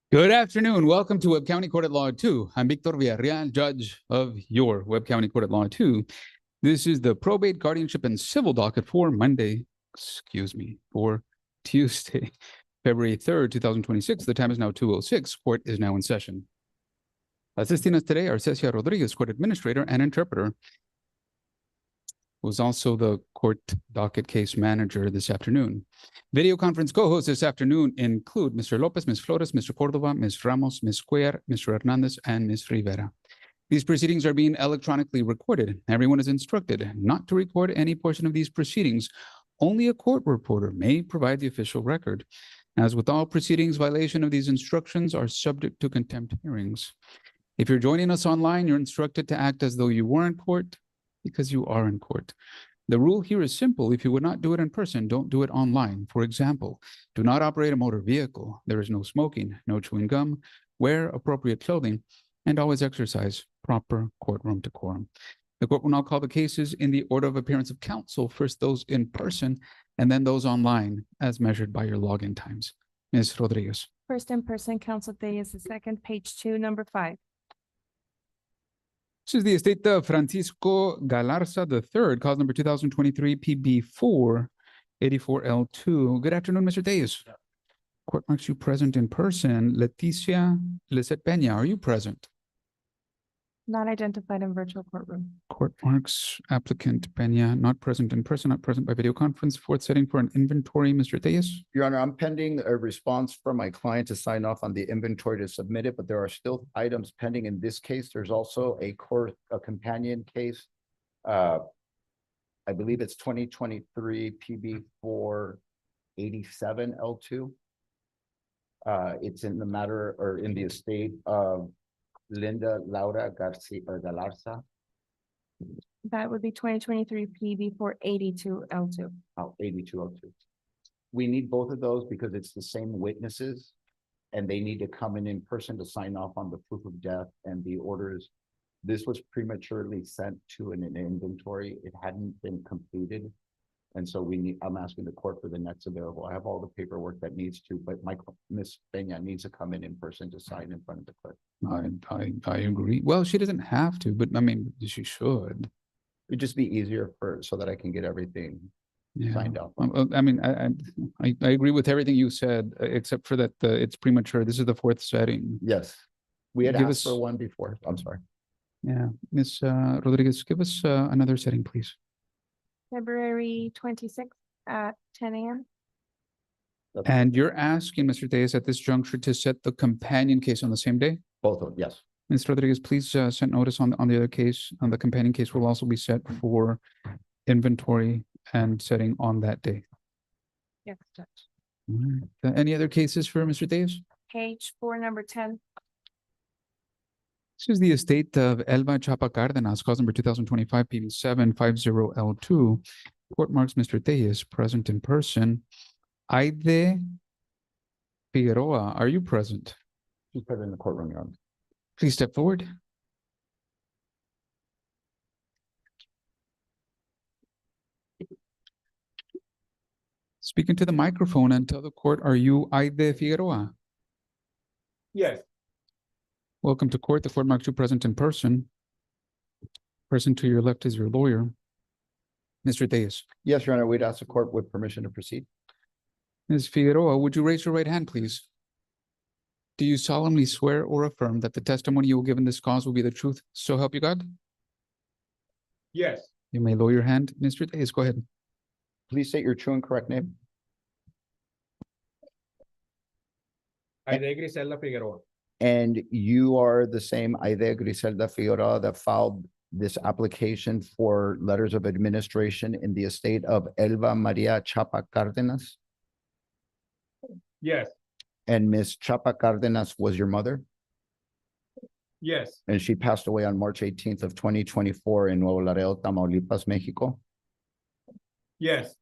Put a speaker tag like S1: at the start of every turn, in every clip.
S1: Good afternoon. Welcome to Webb County Court at Law 2. I'm Victor Villarreal, judge of your Webb County Court at Law 2. This is the probate, guardianship, and civil docket for Tuesday, February 3rd, 2026. The time is now 2:06. Court is now in session. Assisting us today are Cecia Rodriguez, court administrator and interpreter, who's also the court docket case manager this afternoon. Video conference co-hosts this afternoon include Mr. Lopez, Ms. Flores, Mr. Cordova, Ms. Ramos, Ms. Cuellar, Mr. Hernandez, and Ms. Rivera. These proceedings are being electronically recorded. Everyone is instructed not to record any portion of these proceedings. Only a court reporter may provide the official record. As with all proceedings, violation of these instructions are subject to contempt hearings. If you're joining us online, you're instructed to act as though you were in court, because you are in court. The rule here is simple. If you would not do it in person, don't do it online. For example, do not operate a motor vehicle. There is no smoking, no chewing gum, wear appropriate clothing, and always exercise proper courtroom decorum. The court will now call the cases in the order of appearance of counsel, first those in person, and then those online, as measured by your login times. Ms. Rodriguez.
S2: First in person, counsel day is the second, page 2, number 5.
S1: This is the estate of Francisco Galarza III, cause number 2023 PB4 84L2. Good afternoon, Mr. Deus. Court marks you present in person. Leticia Lisette Peña, are you present?
S2: Not identified in virtual courtroom.
S1: Court marks applicant Peña not present in person, not present by video conference. Fourth setting for an inventory, Mr. Deus.
S3: Your Honor, I'm pending a response from my client to sign off on the inventory to submit it, but there are still items pending in this case. There's also a companion case. I believe it's 2023 PB4 87L2. It's in the matter or in the estate of Linda Laura Garcia Galarza.
S2: That would be 2023 PB 482L2.
S3: Oh, 8202. We need both of those because it's the same witnesses and they need to come in person to sign off on the proof of death and the orders. This was prematurely sent to an inventory. It hadn't been completed. And so I'm asking the court for the next available. I have all the paperwork that needs to, but Miss Peña needs to come in person to sign in front of the clerk.
S1: I agree. Well, she doesn't have to, but I mean, she should.
S3: It'd just be easier so that I can get everything signed off.
S1: I mean, I agree with everything you said, except for that it's premature. This is the fourth setting.
S3: Yes. We had asked for one before. I'm sorry.
S1: Yeah. Ms. Rodriguez, give us another setting, please.
S2: February 26th at 10 a.m.
S1: And you're asking, Mr. Deus, at this juncture to set the companion case on the same day?
S3: Both of them, yes.
S1: Ms. Rodriguez, please send notice on the other case. On the companion case will also be set for inventory and setting on that day.
S2: Yes, Judge.
S1: Any other cases for Mr. Deus?
S2: Page 4, number 10.
S1: This is the estate of Elba Chapa Cardenas, cause number 2025 PB750L2. Court marks Mr. Deus present in person. Aide Figueroa, are you present?
S3: She's present in the courtroom, Your Honor.
S1: Please step forward. Speak into the microphone and tell the court, are you Aide Figueroa?
S4: Yes.
S1: Welcome to court. The court marks you present in person. Person to your left is your lawyer, Mr. Deus.
S3: Yes, Your Honor, we'd ask the court with permission to proceed.
S1: Ms. Figueroa, would you raise your right hand, please? Do you solemnly swear or affirm that the testimony you will give in this cause will be the truth, so help you God?
S4: Yes.
S1: You may lower your hand. Mr. Deus, go ahead.
S3: Please state your true and correct name.
S4: Aide Griselda Figueroa.
S3: And you are the same Aide Griselda Figueroa that filed this application for letters of administration in the estate of Elba Maria Chapa Cardenas?
S4: Yes.
S3: And Miss Chapa Cardenas was your mother?
S4: Yes.
S3: And she passed away on March 18th of 2024 in Nuevo Laredo, Tamaulipas, Mexico?
S4: Yes.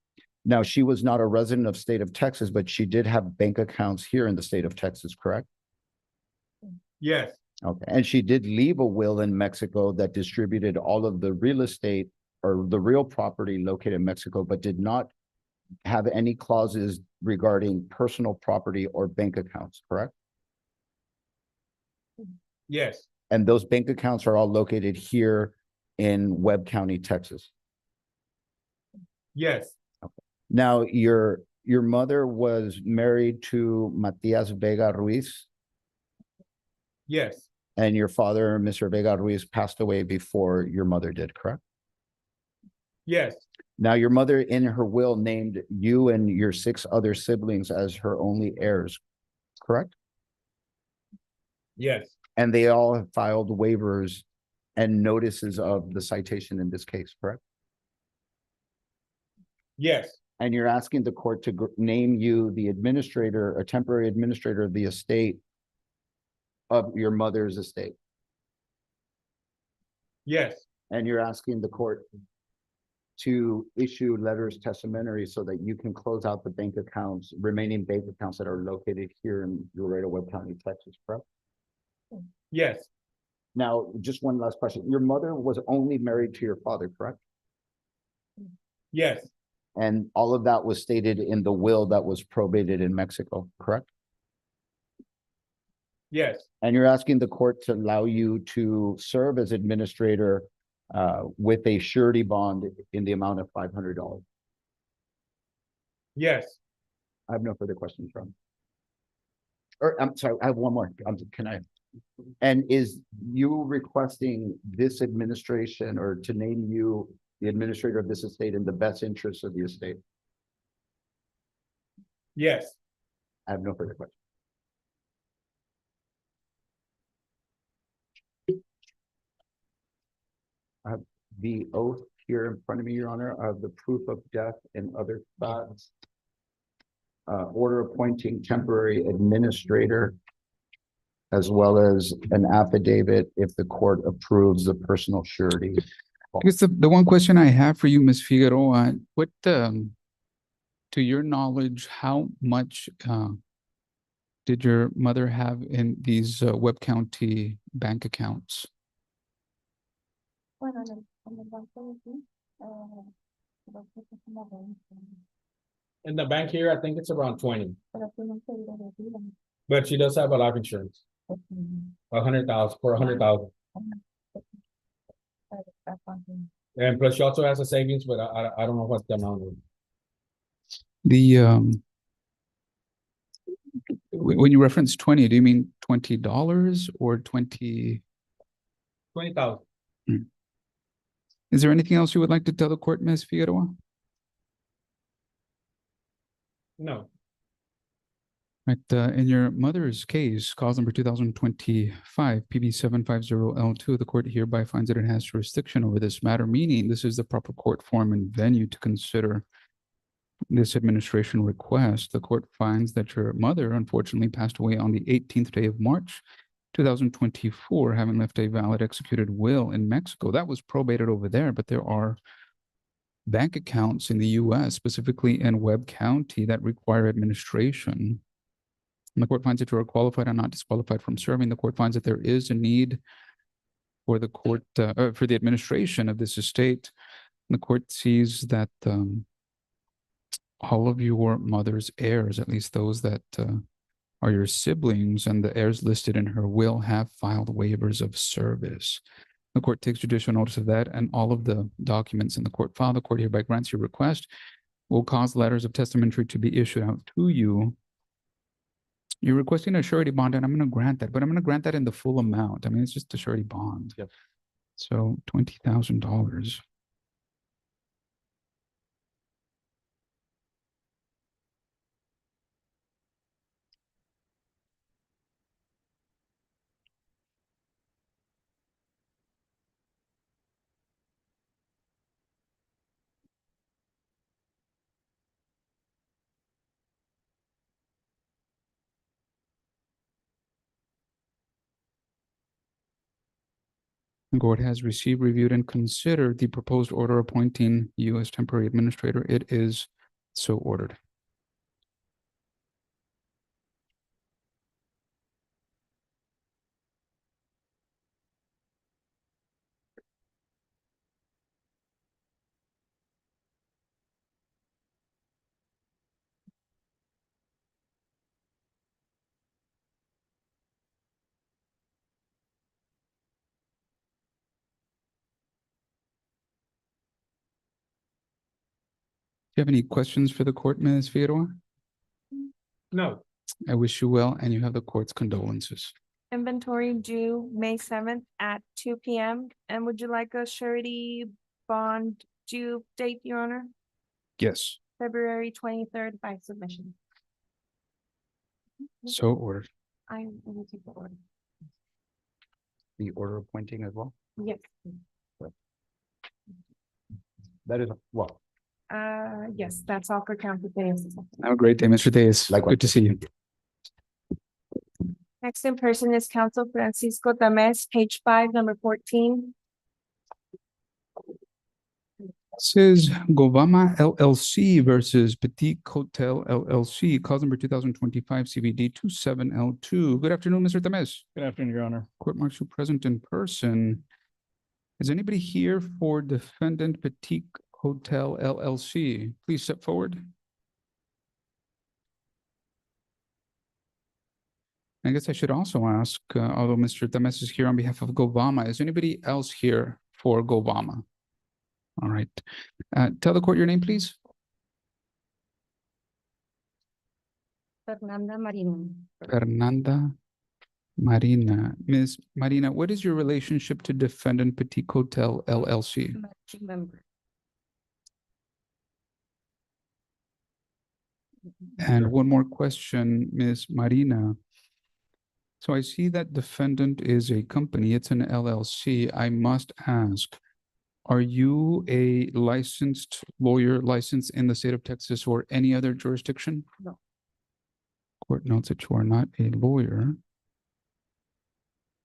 S3: Now, she was not a resident of state of Texas, but she did have bank accounts here in the state of Texas, correct?
S4: Yes.
S3: Okay, and she did leave a will in Mexico that distributed all of the real estate or the real property located in Mexico, but did not have any clauses regarding personal property or bank accounts, correct?
S4: Yes,
S3: And those bank accounts are all located here in Webb County, Texas.
S4: yes,
S3: Now, your mother was married to Matias Vega Ruiz,
S4: yes,
S3: and your father, Mr. Vega Ruiz, passed away before your mother did, correct?
S4: yes,
S3: Now, your mother in her will named you and your 6 other siblings as her only heirs, correct?
S4: yes,
S3: And they all have filed waivers and notices of the citation in this case, correct?
S4: yes,
S3: And you're asking the court to name you the administrator, a temporary administrator of the estate of your mother's estate.
S4: yes,
S3: And you're asking the court to issue letters testamentary so that you can close out the bank accounts, remaining bank accounts that are located here in Laredo, Webb County, Texas, correct?
S4: yes,
S3: Now, just one last question. Your mother was only married to your father, correct?
S4: yes,
S3: And all of that was stated in the will that was probated in Mexico, correct?
S4: yes,
S3: And you're asking the court to allow you to serve as administrator with a surety bond in the amount of $500.
S4: yes,
S3: I have no further questions, Ron. Or I'm sorry, I have one more. Can I? And is you requesting this administration or to name you the administrator of this estate in the best interest of the estate?
S4: yes,
S3: I have no further questions. I have the oath here in front of me, Your Honor, of the proof of death and other facts. Order appointing temporary administrator, as well as an affidavit if the court approves the personal surety.
S1: I guess the one question I have for you, Ms. Figueroa, what, to your knowledge, how much did your mother have in these Webb County bank accounts?
S5: Bueno, en el banco de aquí, creo que es como 20,
S4: in the bank here, I think it's around 20,
S5: pero tienen seguro de vida.
S4: but she does have a life insurance,
S5: Pues,
S4: 100,000, for 100,000.
S5: está fácil.
S4: And plus she also has a savings, but I don't know what the amount is.
S1: The when you reference 20, do you mean $20 or 20?
S4: 20,000.
S1: Is there anything else you would like to tell the court, Ms. Figueroa?
S4: No,
S1: Right, in your mother's case, cause number 2025 PB 750L2, the court hereby finds that it has jurisdiction over this matter, meaning this is the proper court form and venue to consider this administration request. The court finds that your mother unfortunately passed away on the 18th day of March 2024, having left a valid executed will in Mexico. That was probated over there, but there are bank accounts in the US, specifically in Webb County, that require administration. And the court finds that you are qualified and not disqualified from serving. The court finds that there is a need for the court, for the administration of this estate. And the court sees that all of your mother's heirs, at least those that are your siblings and the heirs listed in her will, have filed waivers of service. The court takes judicial notice of that and all of the documents in the court file. The court hereby grants your request, will cause letters of testamentary to be issued out to you. You're requesting a surety bond, and I'm going to grant that, but I'm going to grant that in the full amount. I mean, it's just a surety bond.
S3: Yep.
S1: So $20,000. The court has received, reviewed, and considered the proposed order appointing you as temporary administrator. It is so ordered. you have any questions for the court, Ms. Figueroa?
S4: No,
S1: I wish you well, and you have the court's condolences.
S2: Inventory due May 7th at 2 p.m. And would you like a surety bond due date, Your Honor?
S1: Yes,
S2: February 23rd by submission.
S1: so ordered.
S2: I will take the order.
S3: The order appointing as well.
S2: Yes.
S3: That is, well,
S2: Yes, that's all for council days.
S1: Have a great day, Mr. Diaz.
S3: Likewise.
S1: Good to see you.
S2: Next in person is Council Francisco Tamez, page 5, number 14.
S1: This is Govama LLC versus Petit Hotel LLC, cause number 2025 CVD 27L2. Good afternoon, Mr. Tamez.
S6: Good afternoon, Your Honor.
S1: Court martial present in person. Is anybody here for defendant Petit Hotel LLC? Please step forward. I guess I should also ask, although Mr. Tamez is here on behalf of Govama, is anybody else here for Govama? All right. Tell the court your name, please.
S5: Fernanda Marino.
S1: Fernanda Marina. Ms. Marina, what is your relationship to defendant Petit Hotel LLC?
S5: Managing member.
S1: And one more question, Ms. Marina. So I see that defendant is a company, it's an LLC. I must ask, are you a licensed lawyer licensed in the state of Texas or any other jurisdiction?
S5: No.
S1: Court notes that you are not a lawyer.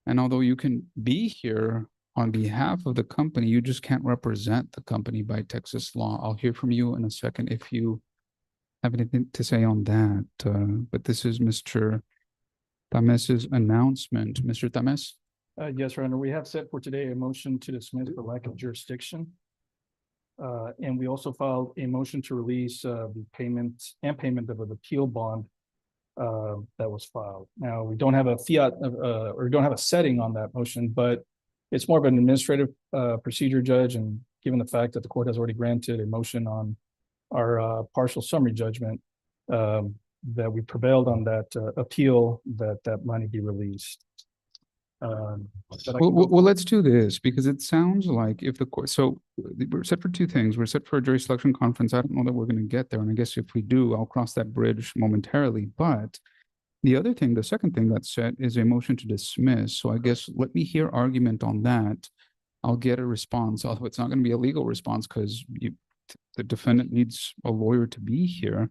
S1: And although you can be here on behalf of the company, you just can't represent the company by Texas law. I'll hear from you in a second if you have anything to say on that. But this is Mr. Tamez's announcement. Mr. Tamez?
S6: Yes, Your Honor, we have set for today a motion to dismiss for lack of jurisdiction. And we also filed a motion to release the payment of an appeal bond that was filed. Now, we don't have a fiat or don't have a setting on that motion, but it's more of an administrative procedure, Judge. And given the fact that the court has already granted a motion on our partial summary judgment, that we prevailed on that appeal, that money be released.
S1: Well, let's do this because it sounds like if the court, so we're set for two things. We're set for a jury selection conference. I don't know that we're going to get there. And I guess if we do, I'll cross that bridge momentarily. But the other thing, the second thing that's set is a motion to dismiss. So I guess let me hear argument on that. I'll get a response, although it's not going to be a legal response because the defendant needs a lawyer to be here.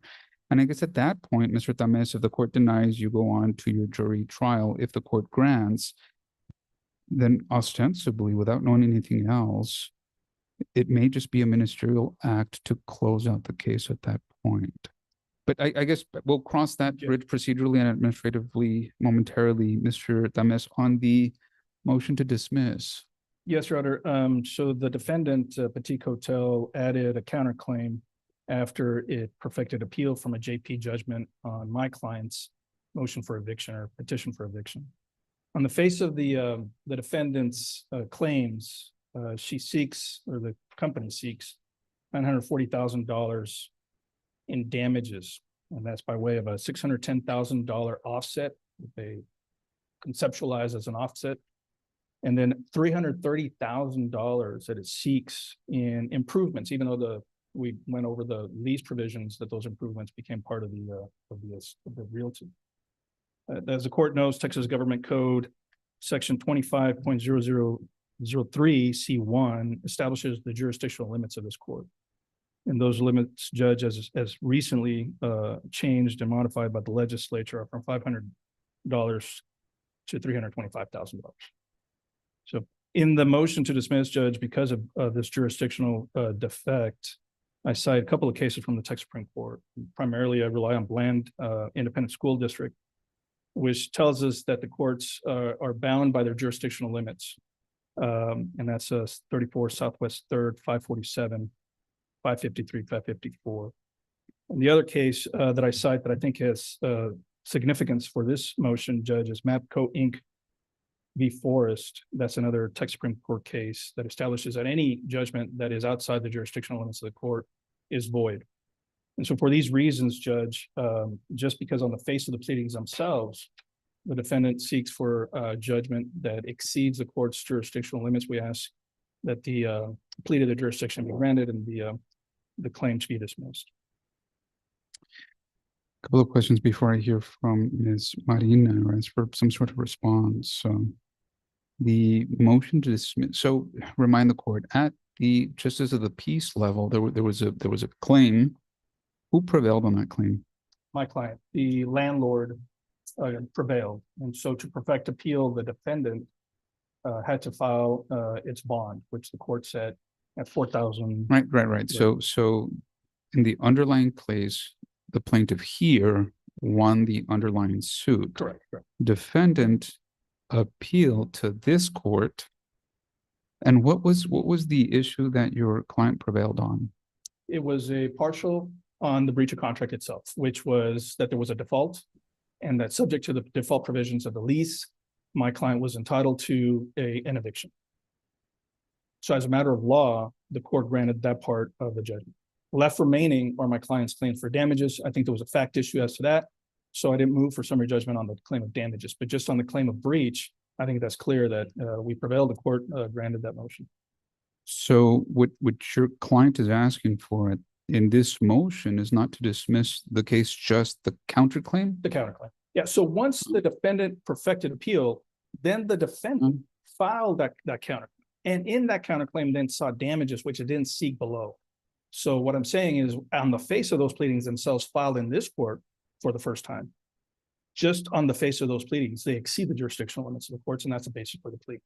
S1: And I guess at that point, Mr. Tamez, if the court denies, you go on to your jury trial. If the court grants, then ostensibly, without knowing anything else, it may just be a ministerial act to close out the case at that point. But I guess we'll cross that bridge procedurally and administratively momentarily, Mr. Tamez, on the motion to dismiss.
S6: Yes, Your Honor. So the defendant, Petit Hotel, added a counterclaim after it perfected appeal from a JP judgment on my client's motion for eviction or petition for eviction. On the face of the defendant's claims, she seeks, or the company seeks, $940,000 in damages, and that's by way of a $610,000 offset that they conceptualize as an offset, and then $330,000 that it seeks in improvements, even though we went over the lease provisions that those improvements became part of the realty. As the court knows, Texas Government Code, Section 25.0003 C1 establishes the jurisdictional limits of this court. And those limits, Judge, as recently changed and modified by the legislature, are from $500 to $325,000. So in the motion to dismiss, Judge, because of this jurisdictional defect, I cite a couple of cases from the Texas Supreme Court. Primarily, I rely on Bland Independent School District, which tells us that the courts are bound by their jurisdictional limits. And that's 34 Southwest 3rd, 547, 553, 554. And the other case that I cite that I think has significance for this motion, Judge, is Mapco Inc. v. Forest. That's another Texas Supreme Court case that establishes that any judgment that is outside the jurisdictional limits of the court is void. And so for these reasons, Judge, just because on the face of the pleadings themselves, the defendant seeks for judgment that exceeds the court's jurisdictional limits, we ask that the plea to the jurisdiction be granted and the claim to be dismissed.
S1: Couple of questions before I hear from Ms. Marina, or ask for some sort of response. So the motion to dismiss, so remind the court at the justice of the peace level, there was a claim. Who prevailed on that claim?
S6: My client, the landlord, prevailed. And so to perfect appeal, the defendant had to file its bond, which the court said at 4,000.
S1: Right. So in the underlying case, the plaintiff here won the underlying suit.
S6: Correct.
S1: Defendant appealed to this court. And what was the issue that your client prevailed on?
S6: It was a partial on the breach of contract itself, which was that there was a default, and that subject to the default provisions of the lease, my client was entitled to an eviction. So as a matter of law, the court granted that part of the judgment. Left remaining are my client's claims for damages. I think there was a fact issue as to that. So I didn't move for summary judgment on the claim of damages, but just on the claim of breach, I think that's clear that we prevailed. The court granted that motion.
S1: So what your client is asking for in this motion is not to dismiss the case, just the counterclaim?
S6: The counterclaim. Yeah. So once the defendant perfected appeal, then the defendant filed that counter. And in that counterclaim then sought damages, which it didn't seek below. So what I'm saying is on the face of those pleadings themselves filed in this court for the first time, just on the face of those pleadings, they exceed the jurisdictional limits of the courts, and that's the basis for the plea.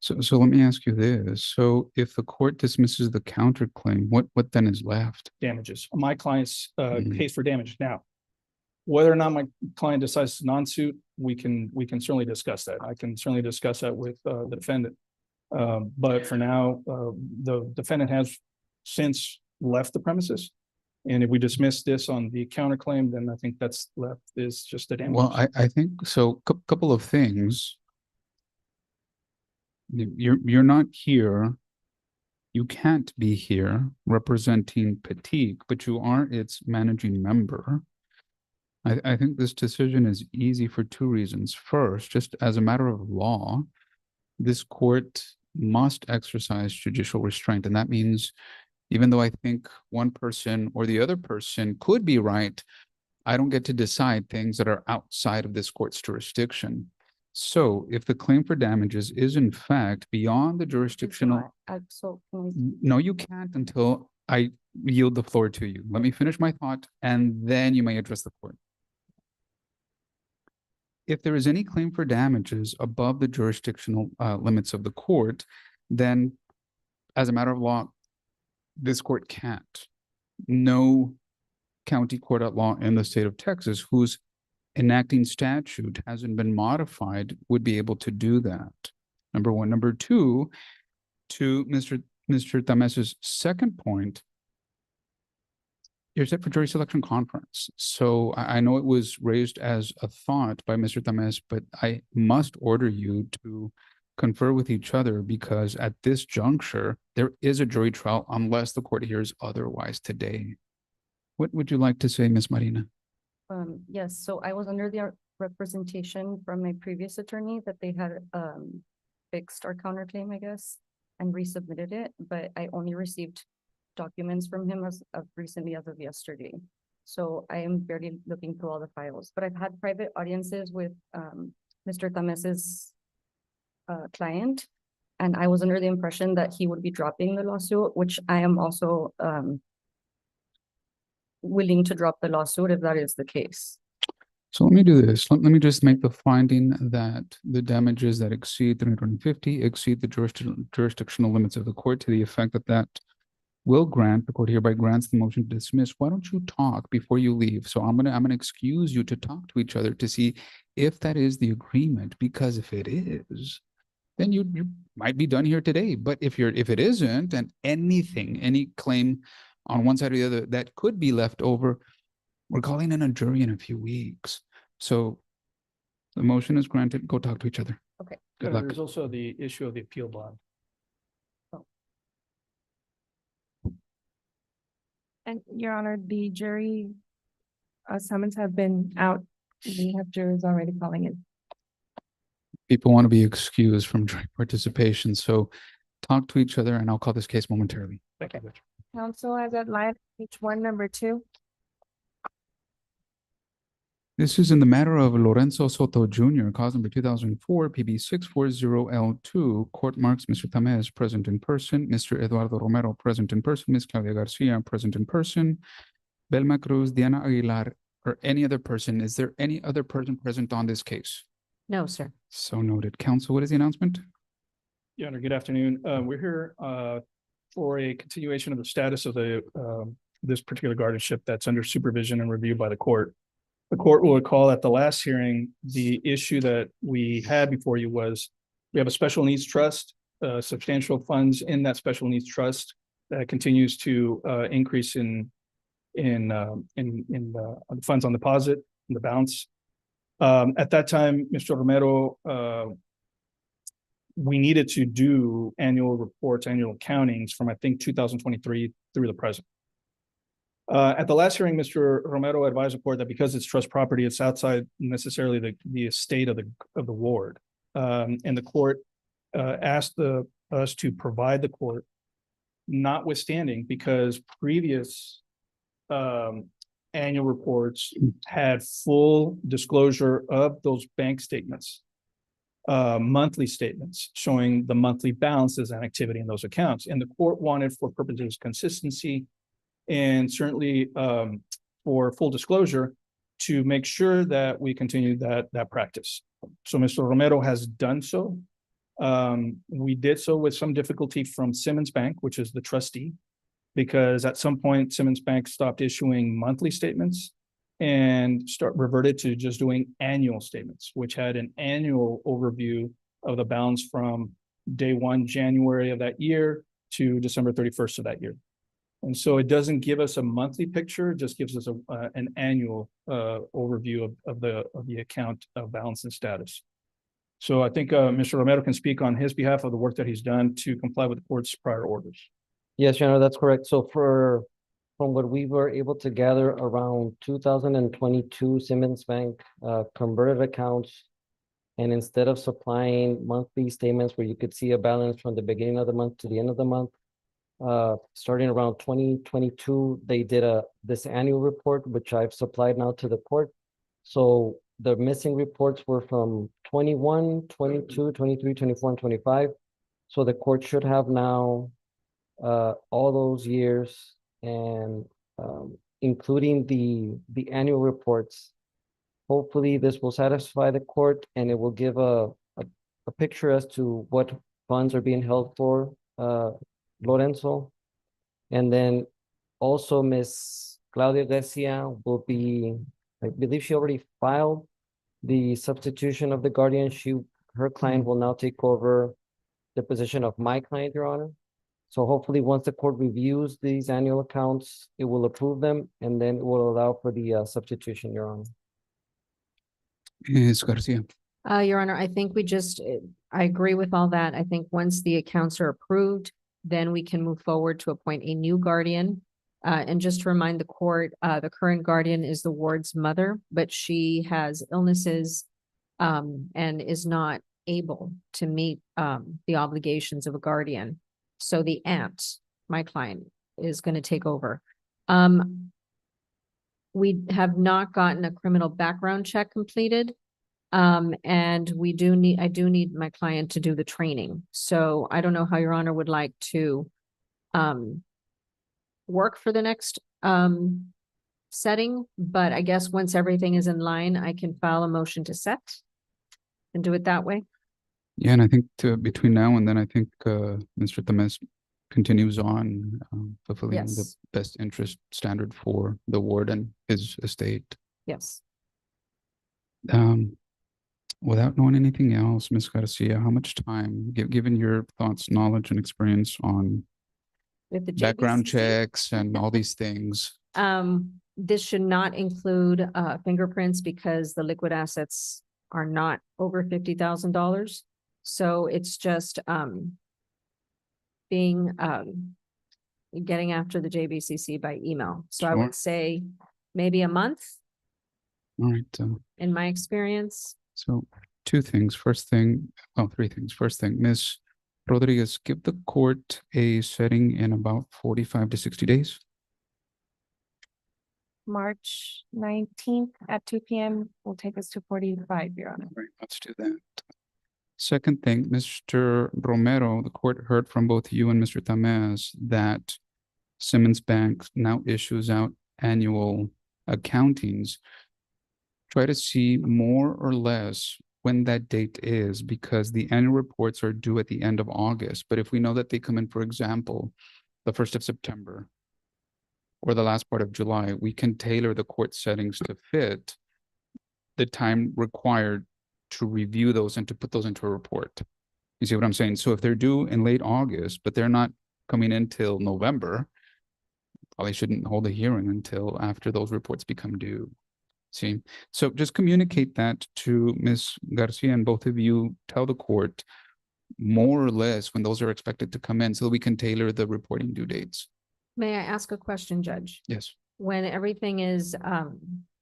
S1: So let me ask you this. So if the court dismisses the counterclaim, what then is left?
S6: Damages. My client's case for damage. Now, whether or not my client decides to non-suit, we can certainly discuss that. I can certainly discuss that with the defendant. But for now, the defendant has since left the premises. And if we dismiss this on the counterclaim, then I think that's left is just the damage.
S1: Well, I think so. Couple of things. You're not here. You can't be here representing Petique, but you are its managing member. I think this decision is easy for two reasons. First, just as a matter of law, this court must exercise judicial restraint. And that means even though I think one person or the other person could be right, I don't get to decide things that are outside of this court's jurisdiction. So if the claim for damages is in fact beyond the jurisdictional... No, you can't until I yield the floor to you. Let me finish my thought and then you may address the court. If there is any claim for damages above the jurisdictional limits of the court, then as a matter of law, this court can't. No county court at law in the state of Texas whose enacting statute hasn't been modified would be able to do that. Number one. Number two, to Mr. Tames's second point, you're set for jury selection conference. So I know it was raised as a thought by Mr. Tames, but I must order you to confer with each other because at this juncture, there is a jury trial unless the court hears otherwise today. What would you like to say, Ms. Marina?
S5: Yes, so I was under the representation from my previous attorney that they had fixed our counterclaim, I guess, and resubmitted it, but I only received documents from him as of recently as of yesterday. So I am barely looking through all the files, but I've had private audiences with Mr. Tames's client, and I was under the impression that he would be dropping the lawsuit, which I am also willing to drop the lawsuit if that is the case.
S1: So let me do this. Let me just make the finding that the damages that exceed 350 exceed the jurisdictional limits of the court to the effect that that will grant, the court hereby grants the motion to dismiss. Why don't you talk before you leave? So I'm gonna excuse you to talk to each other to see if that is the agreement, because if it is, then you might be done here today. But if it isn't, and any claim on one side or the other that could be left over, we're calling in a jury in a few weeks. So the motion is granted. Go talk to each other.
S5: Okay.
S1: Good luck.
S6: There's also the issue of the appeal bond.
S2: And Your Honor, the jury summons have been out. We have jurors already calling it.
S1: People want to be excused from jury participation, so talk to each other and I'll call this case momentarily.
S6: Thank you, Judge.
S2: Council has at line H1 number 2.
S1: This is in the matter of Lorenzo Soto Jr., cause number 2004, PB 640L2. Court marks Mr. Tamez present in person, Mr. Eduardo Romero present in person, Ms. Claudia Garcia present in person, Belma Cruz, Diana Aguilar, or any other person. Is there any other person present on this case?
S7: No, sir.
S1: So noted. Counsel, what is the announcement?
S6: Your Honor, good afternoon. We're here for a continuation of the status of the this particular guardianship that's under supervision and review by the court. The court will recall at the last hearing, the issue that we had before you was we have a special needs trust, substantial funds in that special needs trust that continues to increase in the funds on deposit, in the balance. At that time, Mr. Romero, we needed to do annual reports, annual accountings from, I think, 2023 through the present. At the last hearing, Mr. Romero advised the court that because it's trust property, it's outside necessarily the estate of the ward. And the court asked us to provide the court, notwithstanding, because previous annual reports had full disclosure of those bank statements, monthly statements showing the monthly balances and activity in those accounts. And the court wanted, for purposes of consistency and certainly for full disclosure, to make sure that we continue that practice. So Mr. Romero has done so. We did so with some difficulty from Simmons Bank, which is the trustee, because at some point Simmons Bank stopped issuing monthly statements and reverted to just doing annual statements, which had an annual overview of the balance from day 1, January of that year to December 31st of that year. And so it doesn't give us a monthly picture, it just gives us an annual overview of the account of balance and status. So I think Mr. Romero can speak on his behalf of the work that he's done to comply with the court's prior orders.
S8: Yes, Your Honor, that's correct. So from what we were able to gather, around 2022, Simmons Bank converted accounts, and instead of supplying monthly statements where you could see a balance from the beginning of the month to the end of the month, starting around 2022, they did this annual report, which I've supplied now to the court. So the missing reports were from 21, 22, 23, 24, and 25. So the court should have now all those years, and including the annual reports. Hopefully this will satisfy the court, and it will give a picture as to what funds are being held for Lorenzo. And then also Miss Claudia Garcia will be, I believe she already filed the substitution of the guardian. Her client will now take over the position of my client, Your Honor. So hopefully once the court reviews these annual accounts, it will approve them, and then it will allow for the substitution, Your Honor.
S1: Ms. Garcia.
S7: Your Honor, I think I agree with all that. I think once the accounts are approved, then we can move forward to appoint a new guardian. And just to remind the court, the current guardian is the ward's mother, but she has illnesses and is not able to meet the obligations of a guardian. So the aunt, my client, is going to take over. We have not gotten a criminal background check completed. And I do need my client to do the training. So I don't know how Your Honor would like to work for the next setting, but I guess once everything is in line, I can file a motion to set and do it that way.
S1: Yeah, and I think between now and then, I think Mr. Tamez continues on fulfilling the
S7: Yes.
S1: best interest standard for the ward and his estate.
S7: Yes.
S1: Without knowing anything else, Ms. Garcia, how much time, given your thoughts, knowledge, and experience on
S7: With the
S1: background
S7: JBCC,
S1: checks and all these things?
S7: This should not include fingerprints because the liquid assets are not over $50,000. So it's just being getting after the JBCC by email. So I
S1: Sure.
S7: would say maybe a month
S1: All right,
S7: in my experience.
S1: so two things. First thing, well, three things. First thing, Ms. Rodriguez, give the court a setting in about 45 to 60 days.
S2: March 19th at 2 PM will take us to 45, Your Honor.
S1: Right, let's do that. Second thing, Mr. Romero, the court heard from both you and Mr. Tamez that Simmons Bank now issues out annual accountings. Try to see more or less when that date is, because the annual reports are due at the end of August. But if we know that they come in, for example, the 1st of September or the last part of July, we can tailor the court settings to fit the time required to review those and to put those into a report. You see what I'm saying? So if they're due in late August, but they're not coming in till November, probably shouldn't hold a hearing until after those reports become due. See, so just communicate that to Ms. Garcia, and both of you tell the court more or less when those are expected to come in so that we can tailor the reporting due dates.
S7: May I ask a question, Judge?
S1: Yes.
S7: When everything is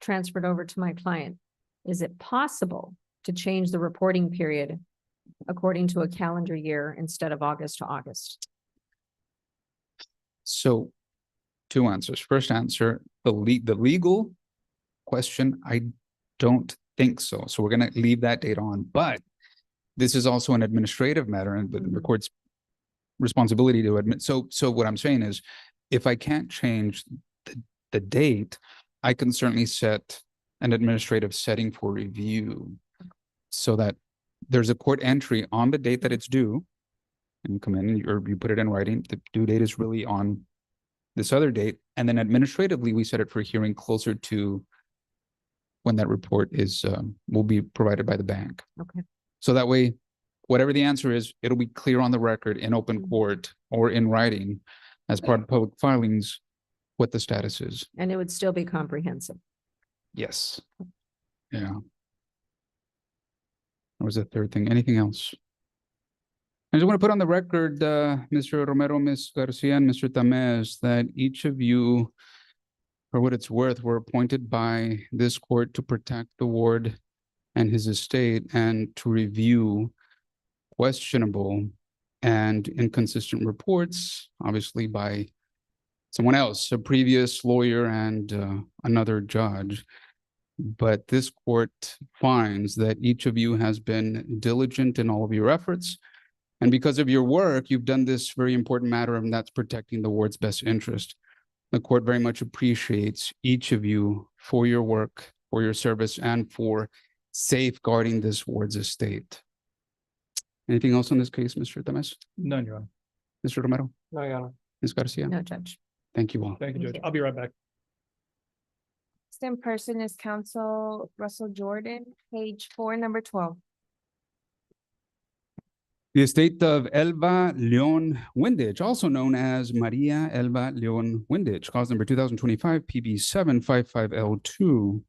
S7: transferred over to my client, is it possible to change the reporting period according to a calendar year instead of August to August?
S1: So two answers. First answer, the legal question, I don't think so. So we're going to leave that date on, but this is also an administrative matter and the court's responsibility to admit. So what I'm saying is, if I can't change the date, I can certainly set an administrative setting for review so that there's a court entry on the date that it's due, and you come in or you put it in writing. The due date is really on this other date, and then administratively we set it for hearing closer to when that report is will be provided by the bank.
S7: Okay.
S1: So that way, whatever the answer is, it'll be clear on the record in open court or in writing as part of public filings what the status is.
S7: And it would still be comprehensive.
S1: Yes. Yeah. What was the third thing? Anything else? I just want to put on the record, Mr. Romero, Ms. Garcia, and Mr. Tamez, that each of you, for what it's worth, were appointed by this court to protect the ward and his estate and to review questionable and inconsistent reports, obviously by someone else, a previous lawyer and another judge. But this court finds that each of you has been diligent in all of your efforts. And because of your work, you've done this very important matter, and that's protecting the ward's best interest. The court very much appreciates each of you for your work, for your service, and for safeguarding this ward's estate. Anything else on this case, Mr. Tamez?
S6: None, Your Honor.
S1: Mr. Romero?
S8: No, Your Honor.
S1: Ms. Garcia?
S7: No, Judge.
S1: Thank you all.
S6: Thank you,
S7: Thank
S6: Judge.
S7: you.
S6: I'll be right back.
S2: Next in person is counsel Russell Jordan, page 4, number 12.
S1: The estate of Elba Leon Windage, also known as Maria Elba Leon Windage, cause number 2025 PB 755L2.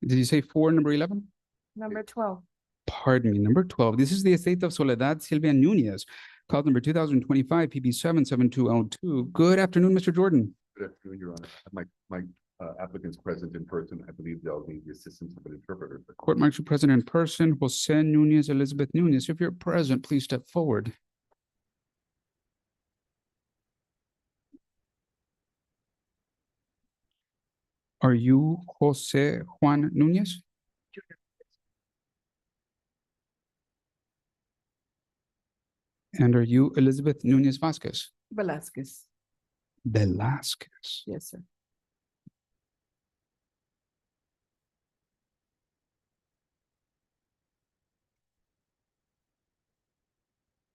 S1: Did you say 4, number 11?
S2: Number 12.
S1: Pardon me, number 12. This is the estate of Soledad Silvia Nunez, cause number 2025 PB 772L2. Good afternoon, Mr. Jordan.
S9: Good afternoon, Your Honor. My applicant's present in person. I believe they'll need the assistance of an interpreter.
S1: Court martial present in person, Jose Nunez, Elizabeth Nunez. If you're present, please step forward. Are you Jose Juan Nunez? And are you Elizabeth Nunez Vasquez?
S10: Velasquez.
S1: Velasquez.
S10: Yes, sir.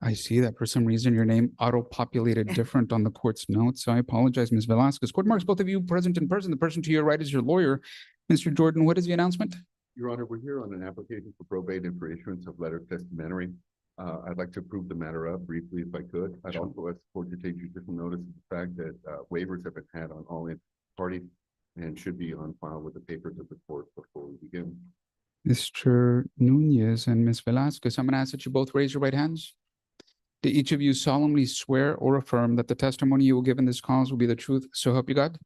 S1: I see that for some reason your name auto-populated different on the court's notes. So I apologize, Ms. Velasquez. Court marks both of you present in person. The person to your right is your lawyer. Mr. Jordan, what is the announcement?
S9: Your Honor, we're here on an application for probate and for issuance of letter testamentary. I'd like to approve the matter up briefly if I could. I'd also ask the court to take judicial notice of the fact that waivers have been had on all parties and should be on file with the papers of the court before we begin.
S1: Mr. Nunez and Ms. Velasquez, I'm going to ask that you both raise your right hands. Do each of you solemnly swear or affirm that the testimony you will give in this cause will be the truth, so help you God?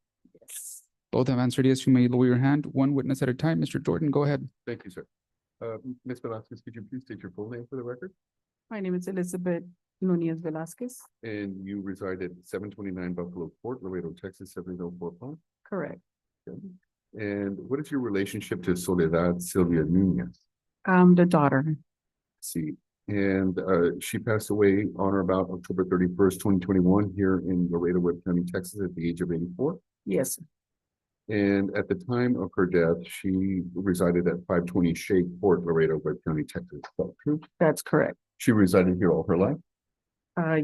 S2: Yes.
S1: Both have answered yes. You may lower your hand, one witness at a time. Mr. Jordan, go ahead.
S9: Thank you, sir. Ms. Velazquez, could you please state your full name for the record?
S10: My name is Elizabeth Nunez Velasquez.
S9: And you reside at 729 Buffalo Court, Laredo, Texas, 7045.
S10: Correct.
S9: And what is your relationship to Soledad Sylvia Nunez?
S10: The daughter.
S9: See, and she passed away on or about October 31st, 2021, here in Laredo, Webb County, Texas, at the age of 84.
S10: Yes,
S9: And at the time of her death, she resided at 520 Shea Court, Laredo, Webb County, Texas. Is that true?
S10: that's correct.
S9: She resided here all her life,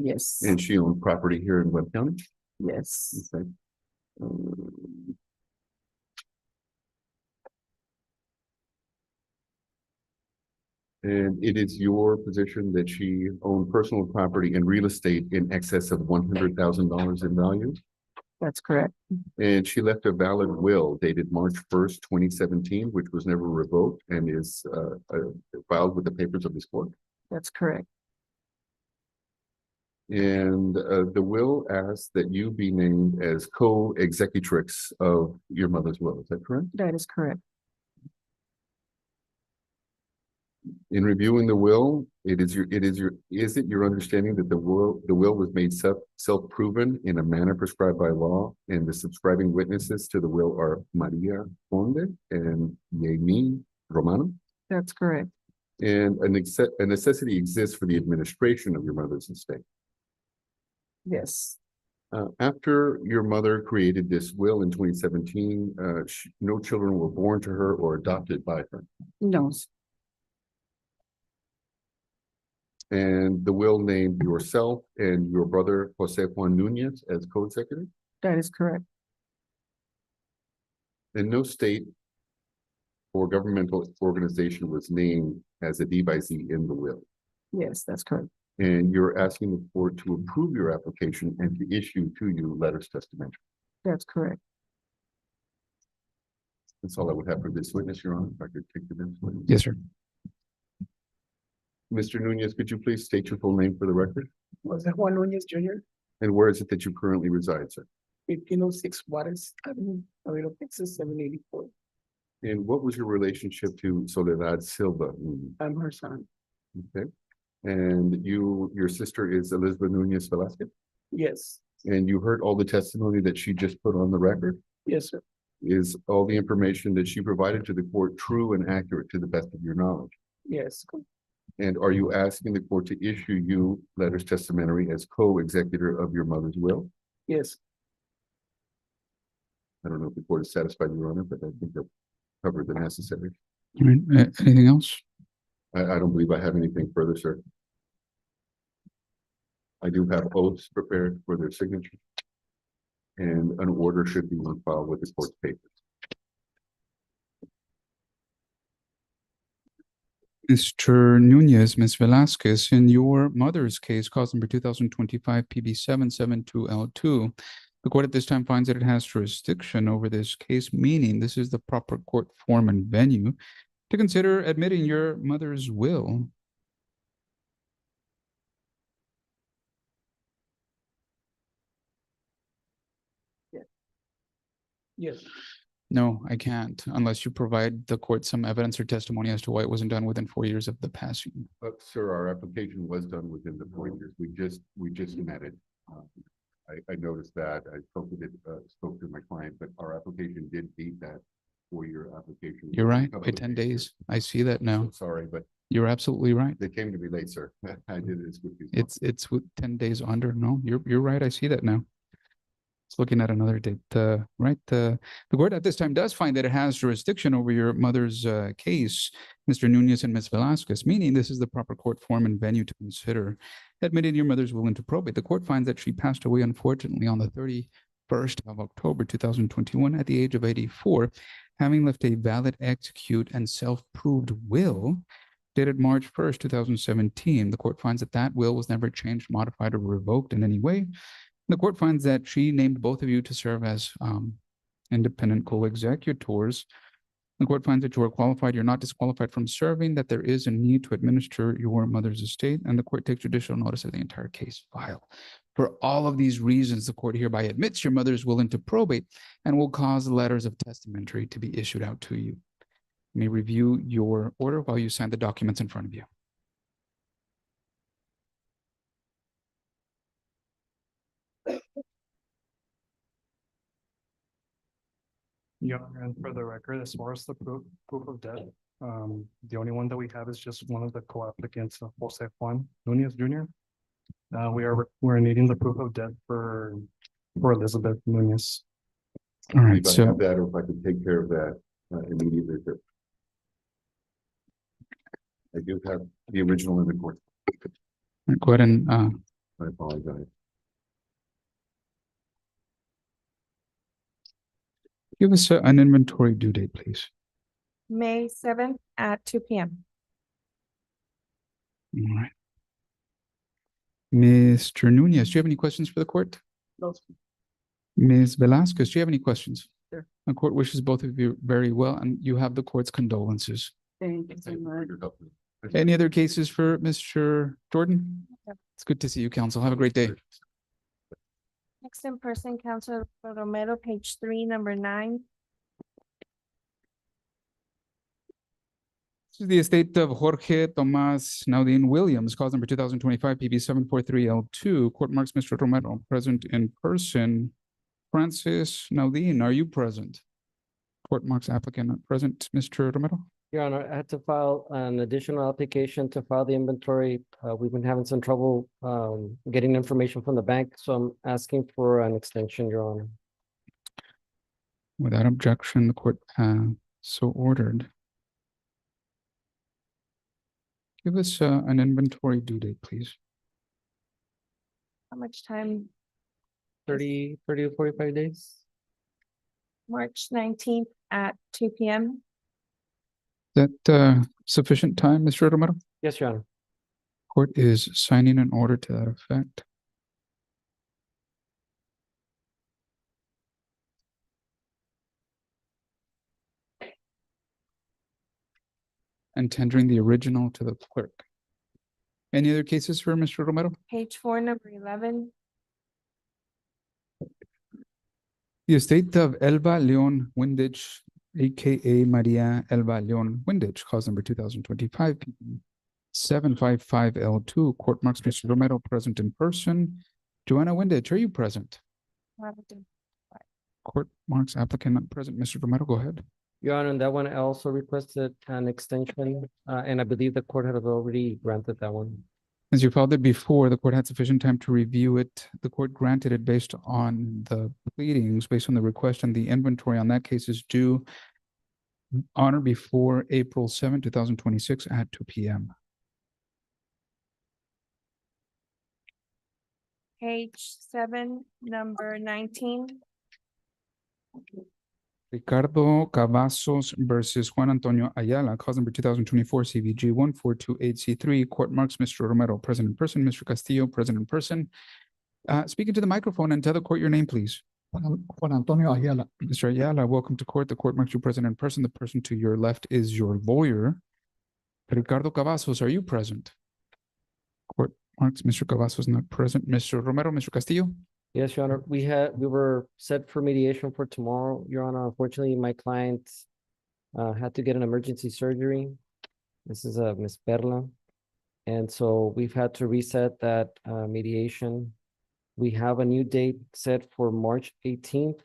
S10: Yes,
S9: and she owned property here in Webb County.
S10: yes,
S9: Okay. Um, And it is your position that she owned personal property and real estate in excess of $100,000 in value?
S10: that's correct.
S9: And she left a valid will dated March 1st, 2017, which was never revoked and is filed with the papers of this court.
S10: That's correct.
S9: And the will asks that you be named as co-executrix of your mother's will. Is that correct?
S10: That is correct.
S9: In reviewing the will, is it your understanding that the will was made self-proven in a manner prescribed by law, and the subscribing witnesses to the will are Maria Conde and Yemi Romano?
S10: That's correct.
S9: And a necessity exists for the administration of your mother's estate.
S10: Yes,
S9: After your mother created this will in 2017, no children were born to her or adopted by her.
S10: no,
S9: And the will named yourself and your brother Jose Juan Nunez as co-executive.
S10: that is correct.
S9: And no state or governmental organization was named as a D by Z in the will.
S10: Yes, that's correct.
S9: And you're asking the court to approve your application and to issue to you letters testamentary.
S10: That's correct.
S9: That's all I would have for this witness, Your Honor. If I could take the next witness.
S1: Yes, sir.
S9: Mr. Nunez, could you please state your full name for the record?
S10: Was that Juan Nunez Jr.?
S9: And where is it that you currently reside, sir?
S10: 1506 Juarez Avenue, Laredo, Texas, 784.
S9: And what was your relationship to Soledad Silva?
S10: I'm her son.
S9: Okay. And your sister is Elizabeth Nunez Velasquez?
S10: Yes,
S9: And you heard all the testimony that she just put on the record?
S10: yes, sir.
S9: Is all the information that she provided to the court true and accurate to the best of your knowledge?
S10: Yes,
S9: And are you asking the court to issue you letters testamentary as co-executor of your mother's will?
S10: yes,
S9: I don't know if the court is satisfied, Your Honor, but I think I've covered the necessary.
S1: All right, anything else?
S9: I don't believe I have anything further, sir. I do have oaths prepared for their signature. And an order should be on file with the court's papers.
S1: Mr. Nunez, Ms. Velasquez, in your mother's case, cause number 2025 PB 772L2, the court at this time finds that it has jurisdiction over this case, meaning this is the proper court form and venue to consider admitting your mother's will.
S10: yes.
S1: No, I can't, unless you provide the court some evidence or testimony as to why it wasn't done within 4 years of the passing.
S9: Sir, our application was done within the 4 years. We just met it. I noticed that. I spoke to my client, but our application did beat that 4-year application.
S1: You're right, by
S9: Couple of
S1: 10
S9: days.
S1: days. I see that now.
S9: So sorry, but
S1: You're absolutely right.
S9: they came to me late, sir. I did it as quickly as possible.
S1: It's with 10 days under. No, you're right. I see that now. It's looking at another date, right? The court at this time does find that it has jurisdiction over your mother's case, Mr. Nunez and Ms. Velasquez, meaning this is the proper court form and venue to consider admitting your mother's will into probate. The court finds that she passed away, unfortunately, on the 31st of October, 2021, at the age of 84, having left a valid, execute, and self-proved will dated March 1st, 2017. The court finds that that will was never changed, modified, or revoked in any way. The court finds that she named both of you to serve as independent co-executors. The court finds that you are qualified, you're not disqualified from serving, that there is a need to administer your mother's estate, and the court takes judicial notice of the entire case file. For all of these reasons, the court hereby admits your mother is willing to probate and will cause letters of testamentary to be issued out to you. You may review your order while you sign the documents in front of you.
S11: Your Honor, and for the record, as far as the proof of death, the only one that we have is just one of the co-applicants, Jose Juan Nunez Jr. We're needing the proof of death for Elizabeth Nunez.
S1: All right,
S9: If I
S1: so
S9: have that, or if I could take care of that immediately. Sir. I do have the original in the court.
S1: go ahead and
S9: I apologize.
S1: give us an inventory due date, please.
S2: May 7th at 2 p.m.
S1: All right. Mr. Nunez, do you have any questions for the court?
S10: No.
S1: Ms. Velasquez, do you have any questions?
S10: Sure.
S1: The court wishes both of you very well, and you have the court's condolences.
S10: Thank you so
S9: Thank you for
S10: much.
S9: your help.
S1: Any other cases for Mr. Jordan?
S2: No.
S1: It's good to see you, counsel. Have a great day.
S2: Next in person, Council Romero, page 3, number 9.
S1: This is the estate of Jorge Tomas Naudin Williams, cause number 2025 PB 743L2. Court marks Mr. Romero present in person. Francis Naudin, are you present? Court marks applicant not present. Mr. Romero?
S8: Your Honor, I had to file an additional application to file the inventory. We've been having some trouble getting information from the bank, so I'm asking for an extension, Your Honor.
S1: Without objection, the court so ordered. Give us an inventory due date, please.
S2: How much time?
S8: 30 to 45 days?
S2: March 19th at 2 p.m.
S1: Is that sufficient time, Mr. Romero?
S8: Yes, Your Honor.
S1: Court is signing an order to that effect. And tendering the original to the clerk. Any other cases for Mr. Romero?
S2: Page 4, number 11.
S1: The estate of Elba Leon Windich, aka Maria Elba Leon Windich, cause number 2025 755L2. Court marks Mr. Romero present in person. Joanna Windich, are you present? Court marks applicant not present. Mr. Romero, go ahead.
S8: Your Honor, that one I also requested an extension, and I believe the court had already granted that one.
S1: As you filed it before, the court had sufficient time to review it. The court granted it based on the pleadings, based on the request, and the inventory on that case is due on or before April 7, 2026 at 2 p.m.
S2: Page 7, number 19.
S1: Ricardo Cavazos versus Juan Antonio Ayala, cause number 2024 CVG 1428C3. Court marks Mr. Romero present in person. Mr. Castillo present in person. Speak into the microphone and tell the court your name, please.
S12: Juan Antonio Ayala.
S1: Mr. Ayala, welcome to court. The court marks you present in person. The person to your left is your lawyer. Ricardo Cavazos, are you present? Court marks Mr. Cavazos not present. Mr. Romero, Mr. Castillo?
S8: Yes, Your Honor, we were set for mediation for tomorrow, Your Honor. Unfortunately, my client had to get an emergency surgery. This is Miss Perla. And so we've had to reset that mediation. We have a new date set for March 18th.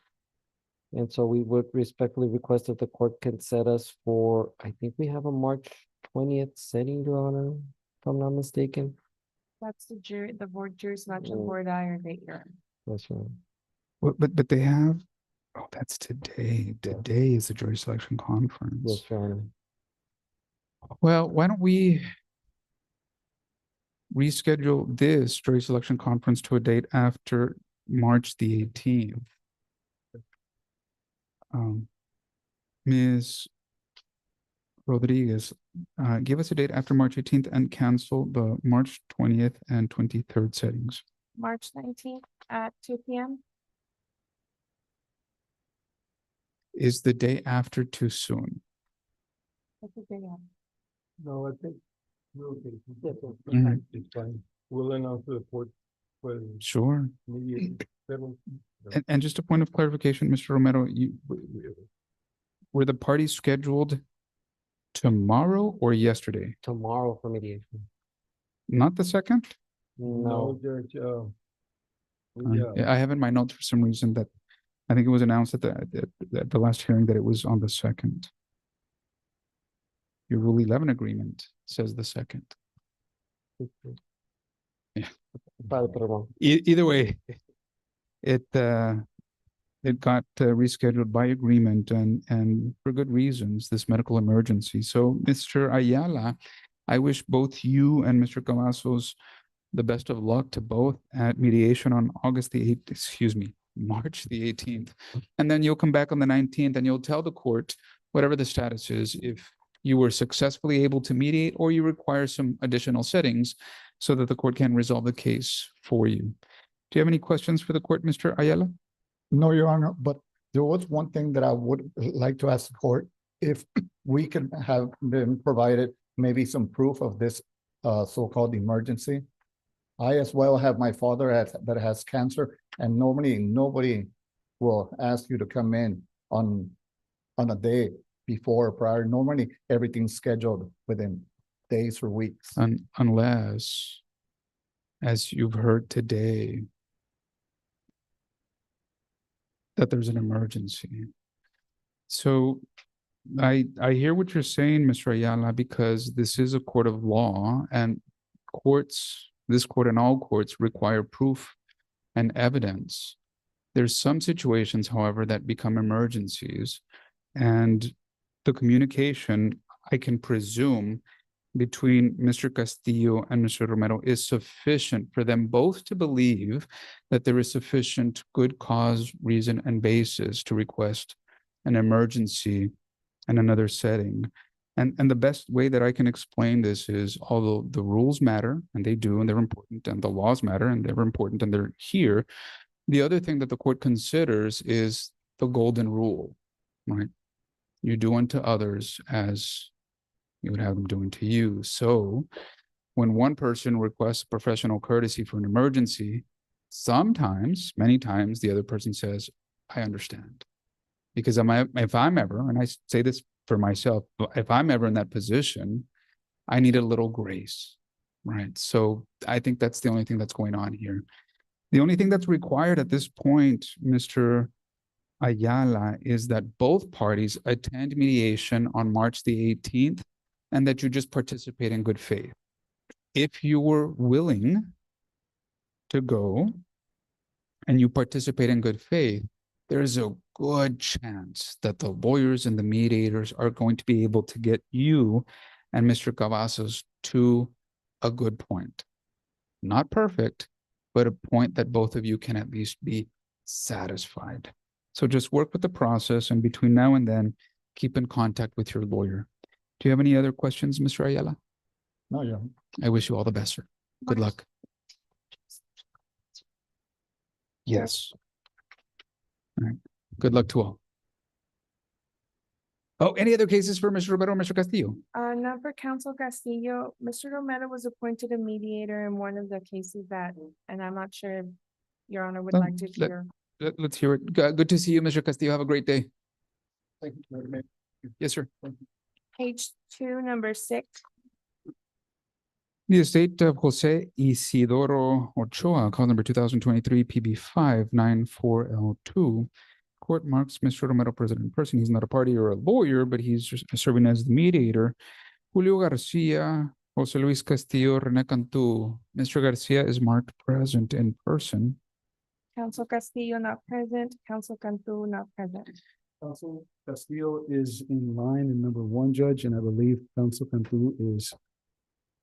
S8: And so we would respectfully request that the court can set us for, I think we have a March 20th setting, Your Honor, if I'm not mistaken.
S2: That's the jury, the board jury selection board IR date.
S8: That's right.
S1: But they have, oh, that's today. Today is the jury selection conference.
S8: Yes, Your Honor.
S1: Well, why don't we reschedule this jury selection conference to a date after March the 18th? Ms. Rodriguez, give us a date after March 18th and cancel the March 20th and 23rd settings.
S2: March 19th at 2 p.m.
S1: Is the day after too soon?
S11: No, I think. we're okay.
S1: Mhm.
S11: It's fine. We'll announce to the court.
S1: Sure.
S11: Maybe.
S1: And just a point of clarification, Mr. Romero, were the parties scheduled tomorrow or yesterday?
S8: Tomorrow for mediation.
S1: Not the second?
S8: No,
S11: Judge,
S1: I have in my notes for some reason that I think it was announced at the last hearing that it was on the second. Your Rule 11 agreement says the second.
S8: probably put it wrong.
S1: Either way, it got rescheduled by agreement and for good reasons, this medical emergency. So, Mr. Ayala, I wish both you and Mr. Cavazos the best of luck to both at mediation on March the 18th. And then you'll come back on the 19th and you'll tell the court whatever the status is, if you were successfully able to mediate or you require some additional settings so that the court can resolve the case for you. Do you have any questions for the court, Mr. Ayala?
S12: No, Your Honor, but there was one thing that I would like to ask the court. If we can have been provided maybe some proof of this so-called emergency. I as well have my father that has cancer, and normally nobody will ask you to come in on a day before or prior. Normally, everything's scheduled within days or weeks.
S1: Unless, as you've heard today, that there's an emergency. So I hear what you're saying, Mr. Ayala, because this is a court of law and this court and all courts require proof and evidence. There's some situations, however, that become emergencies, and the communication, I can presume, between Mr. Castillo and Mr. Romero is sufficient for them both to believe that there is sufficient good cause, reason, and basis to request an emergency in another setting. And the best way that I can explain this is, although the rules matter, and they do, and they're important, and the laws matter, and they're important, and they're here, the other thing that the court considers is the golden rule, right? You do unto others as you would have them do unto you. So when one person requests professional courtesy for an emergency, sometimes, many times, the other person says, I understand. Because if I'm ever, and I say this for myself, if I'm ever in that position, I need a little grace, right? So I think that's the only thing that's going on here. The only thing that's required at this point, Mr. Ayala, is that both parties attend mediation on March the 18th and that you just participate in good faith. If you were willing to go and you participate in good faith, there's a good chance that the lawyers and the mediators are going to be able to get you and Mr. Cavazos to a good point. Not perfect, but a point that both of you can at least be satisfied. So just work with the process, and between now and then, keep in contact with your lawyer. Do you have any other questions, Mr. Ayala?
S12: No, yeah.
S1: I wish you all the best, sir. Good luck. Yes. All right. Good luck to all. Oh, any other cases for Mr. Romero or Mr. Castillo?
S2: Not for Counsel Castillo. Mr. Romero was appointed a mediator in one of the cases that, and I'm not sure if Your Honor would
S1: Well,
S2: like to hear.
S1: Let's hear it. Good to see you, Mr. Castillo. Have a great day.
S12: Thank you.
S1: Yes, sir.
S2: Page 2, number 6.
S1: The estate of Jose Isidoro Ochoa, call number 2023 PB 594L2. Court marks Mr. Romero present in person. He's not a party or a lawyer, but he's just serving as the mediator. Julio Garcia, Jose Luis Castillo, Rene Cantu. Mr. Garcia is marked present in person.
S2: Counsel Castillo not present. Counsel Cantu not present.
S11: Counsel Castillo is in line in number 1, Judge, and I believe Counsel Cantu is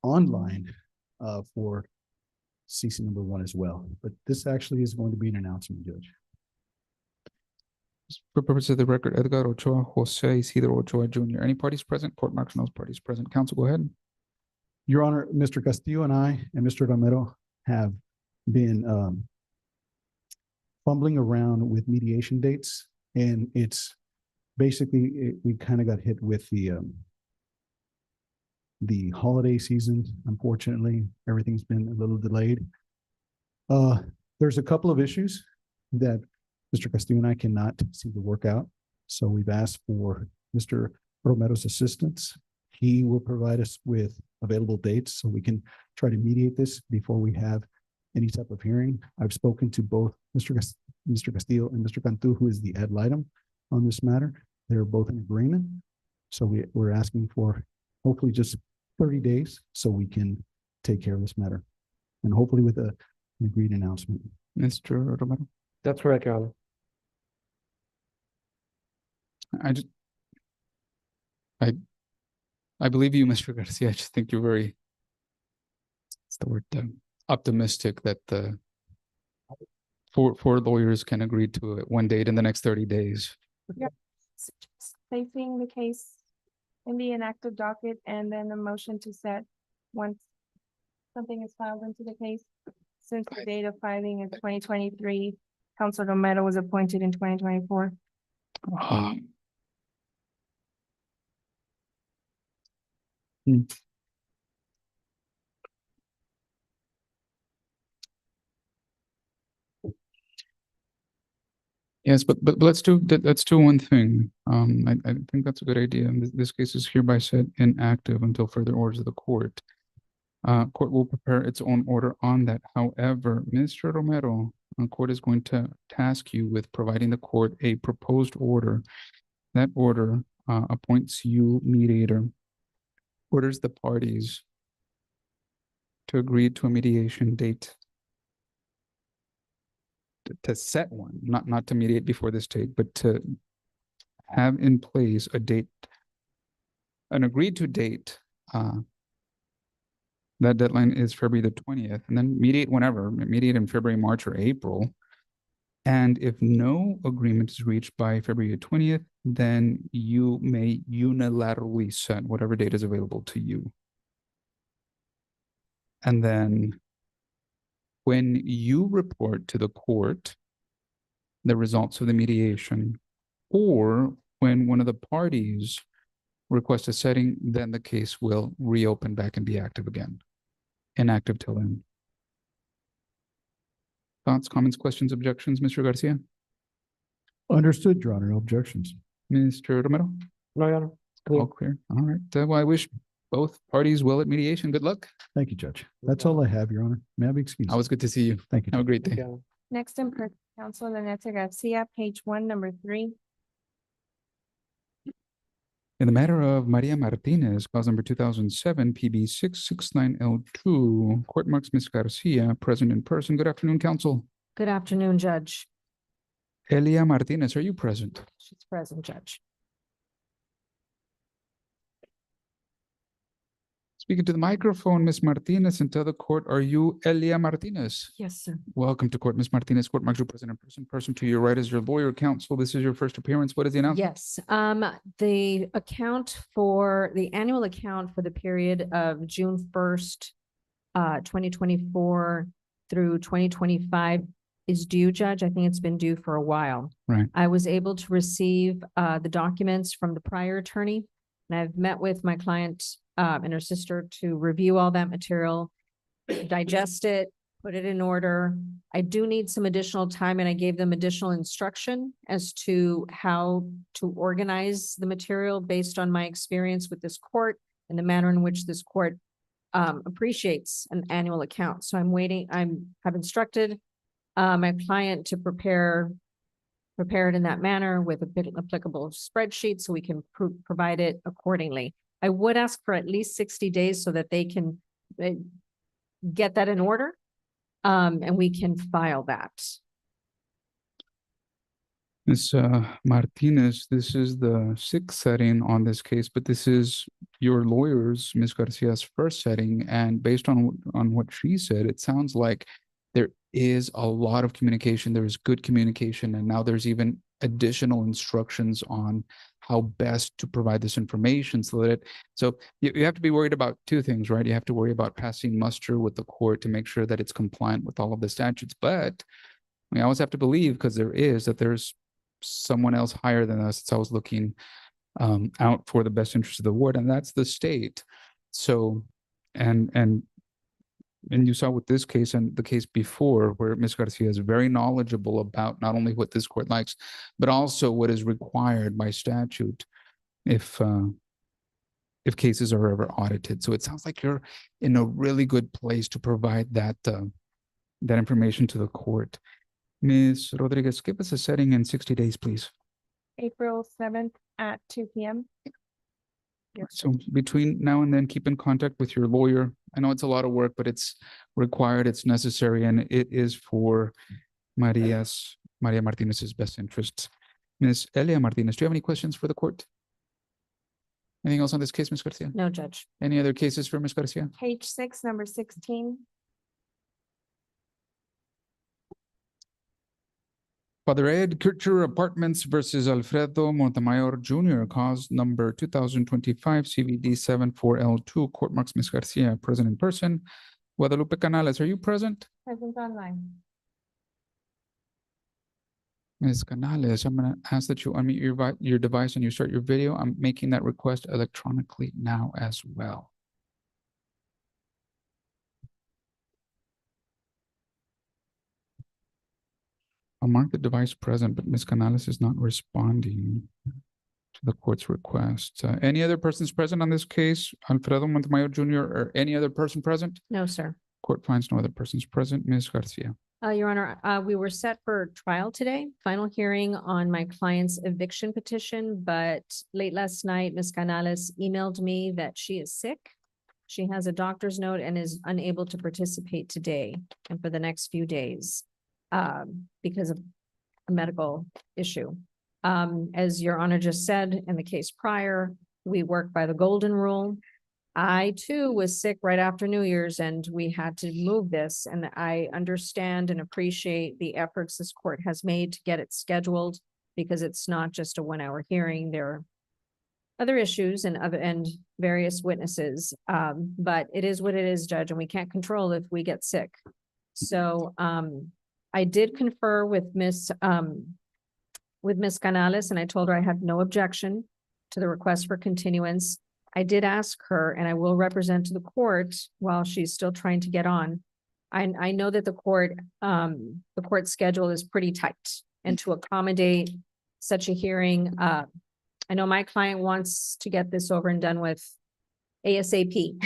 S11: online for CC number 1 as well. But this actually is going to be an announcement, Judge.
S1: For purposes of the record, Edgar Ochoa, Jose Isidro Ochoa Jr. Any parties present? Court marks those parties present. Counsel, go ahead.
S11: Your Honor, Mr. Castillo and I and Mr. Romero have been fumbling around with mediation dates, and it's basically we kind of got hit with the
S13: the holiday season. Unfortunately, everything's been a little delayed. There's a couple of issues that Mr. Castillo and I cannot seem to work out. So we've asked for Mr. Romero's assistance. He will provide us with available dates so we can try to mediate this before we have any type of hearing. I've spoken to both Mr. Castillo and Mr. Cantu, who is the ad litem on this matter. They're both in agreement. So we're asking for hopefully just 30 days so we can take care of this matter. And hopefully with an agreed announcement.
S1: Mr. Romero?
S8: That's correct, Your Honor.
S1: I believe you, Mr. Garcia. I just think you're very, what's the word, optimistic that the four lawyers can agree to it one date in the next 30 days.
S2: Placing the case in the inactive docket and then a motion to set once something is filed into the case. Since the date of filing in 2023, Council Romero was appointed in 2024.
S1: Yes, but let's do one thing. I think that's a good idea. This case is hereby set inactive until further orders of the court. Court will prepare its own order on that. However, Mr. Romero, court is going to task you with providing the court a proposed order. That order appoints you mediator, orders the parties to agree to a mediation date. To set one, not to mediate before this date, but to have in place a date, an agreed to date. That deadline is February the 20th, and then mediate whenever, mediate in February, March, or April. And if no agreement is reached by February 20th, then you may unilaterally set whatever date is available to you. And then when you report to the court the results of the mediation, or when one of the parties requests a setting, then the case will reopen back and be active again. Inactive till then. Thoughts, comments, questions, objections, Mr. Garcia?
S13: Understood, Your Honor. No objections.
S1: Mr. Romero?
S8: No, Your Honor. Clear.
S1: All clear. All right. Well, I wish both parties well at mediation. Good luck.
S13: Thank you, Judge. That's all I have, Your Honor. May I be excused?
S1: Always good to see you.
S13: Thank you.
S1: Have a
S13: Judge.
S1: great day.
S8: Yeah.
S2: Next in person, Council Laneta Garcia, page 1, number 3.
S1: In the matter of Maria Martinez, cause number 2007 PB 669L2, court marks Ms. Garcia, present in person. Good afternoon, counsel.
S7: Good afternoon, Judge.
S1: Elia Martinez, are you present?
S7: She's present, Judge.
S1: Speaking to the microphone, Ms. Martinez, and tell the court, are you Elia Martinez?
S7: Yes, sir.
S1: Welcome to court, Ms. Martinez. Court marks you present in person. Person to your right is your lawyer, counsel. This is your first appearance. What is the announcement?
S7: Yes, the account for the annual account for the period of June 1st, 2024 through 2025 is due, Judge. I think it's been due for a while.
S1: Right.
S7: I was able to receive the documents from the prior attorney, and I've met with my client and her sister to review all that material, digest it, put it in order. I do need some additional time, and I gave them additional instruction as to how to organize the material based on my experience with this court and the manner in which this court appreciates an annual account. So I've instructed my client to prepare it in that manner with applicable spreadsheet so we can provide it accordingly. I would ask for at least 60 days so that they can get that in order and we can file that.
S1: Ms. Martinez, this is the sixth setting on this case, but this is your lawyer's, Ms. Garcia's first setting. And based on what she said, it sounds like there is a lot of communication. There is good communication. And now there's even additional instructions on how best to provide this information so that you have to be worried about two things, right? You have to worry about passing muster with the court to make sure that it's compliant with all of the statutes. But we always have to believe, because there's someone else higher than us that's always looking out for the best interest of the ward, and that's the state. So, and you saw with this case and the case before where Ms. Garcia is very knowledgeable about not only what this court likes, but also what is required by statute if cases are ever audited. So it sounds like you're in a really good place to provide that information to the court. Ms. Rodriguez, give us a setting in 60 days, please.
S2: April 7th at 2 p.m. Yes.
S1: So between now and then, keep in contact with your lawyer. I know it's a lot of work, but it's required, it's necessary, and it is for Maria Martinez's best interests. Ms. Elia Martinez, do you have any questions for the court? Anything else on this case, Ms. Garcia?
S7: No, Judge.
S1: Any other cases for Ms. Garcia?
S2: Page 6, number 16.
S1: Father Ed Kircher Apartments versus Alfredo Montemayor Jr., cause number 2025 CVD 74L2. Court marks Ms. Garcia present in person. Guadalupe Canales, are you present?
S2: Present online.
S1: Ms. Canales, I'm going to ask that you unmute your device and you start your video. I'm making that request electronically now as well. I'll mark the device present, but Ms. Canales is not responding to the court's request. Any other persons present on this case? Alfredo Montemayor Jr. or any other person present?
S7: No, sir.
S1: Court finds no other persons present. Ms. Garcia.
S7: Your Honor, we were set for trial today, final hearing on my client's eviction petition, but late last night, Ms. Canales emailed me that she is sick. She has a doctor's note and is unable to participate today and for the next few days because of a medical issue. As Your Honor just said, in the case prior, we work by the golden rule. I too was sick right after New Year's and we had to move this, and I understand and appreciate the efforts this court has made to get it scheduled because it's not just a 1-hour hearing. There are other issues and various witnesses. But it is what it is, Judge, and we can't control if we get sick. So I did confer with Ms. Canales, and I told her I had no objection to the request for continuance. I did ask her, and I will represent to the court while she's still trying to get on. I know that the court schedule is pretty tight, and to accommodate such a hearing, I know my client wants to get this over and done with ASAP.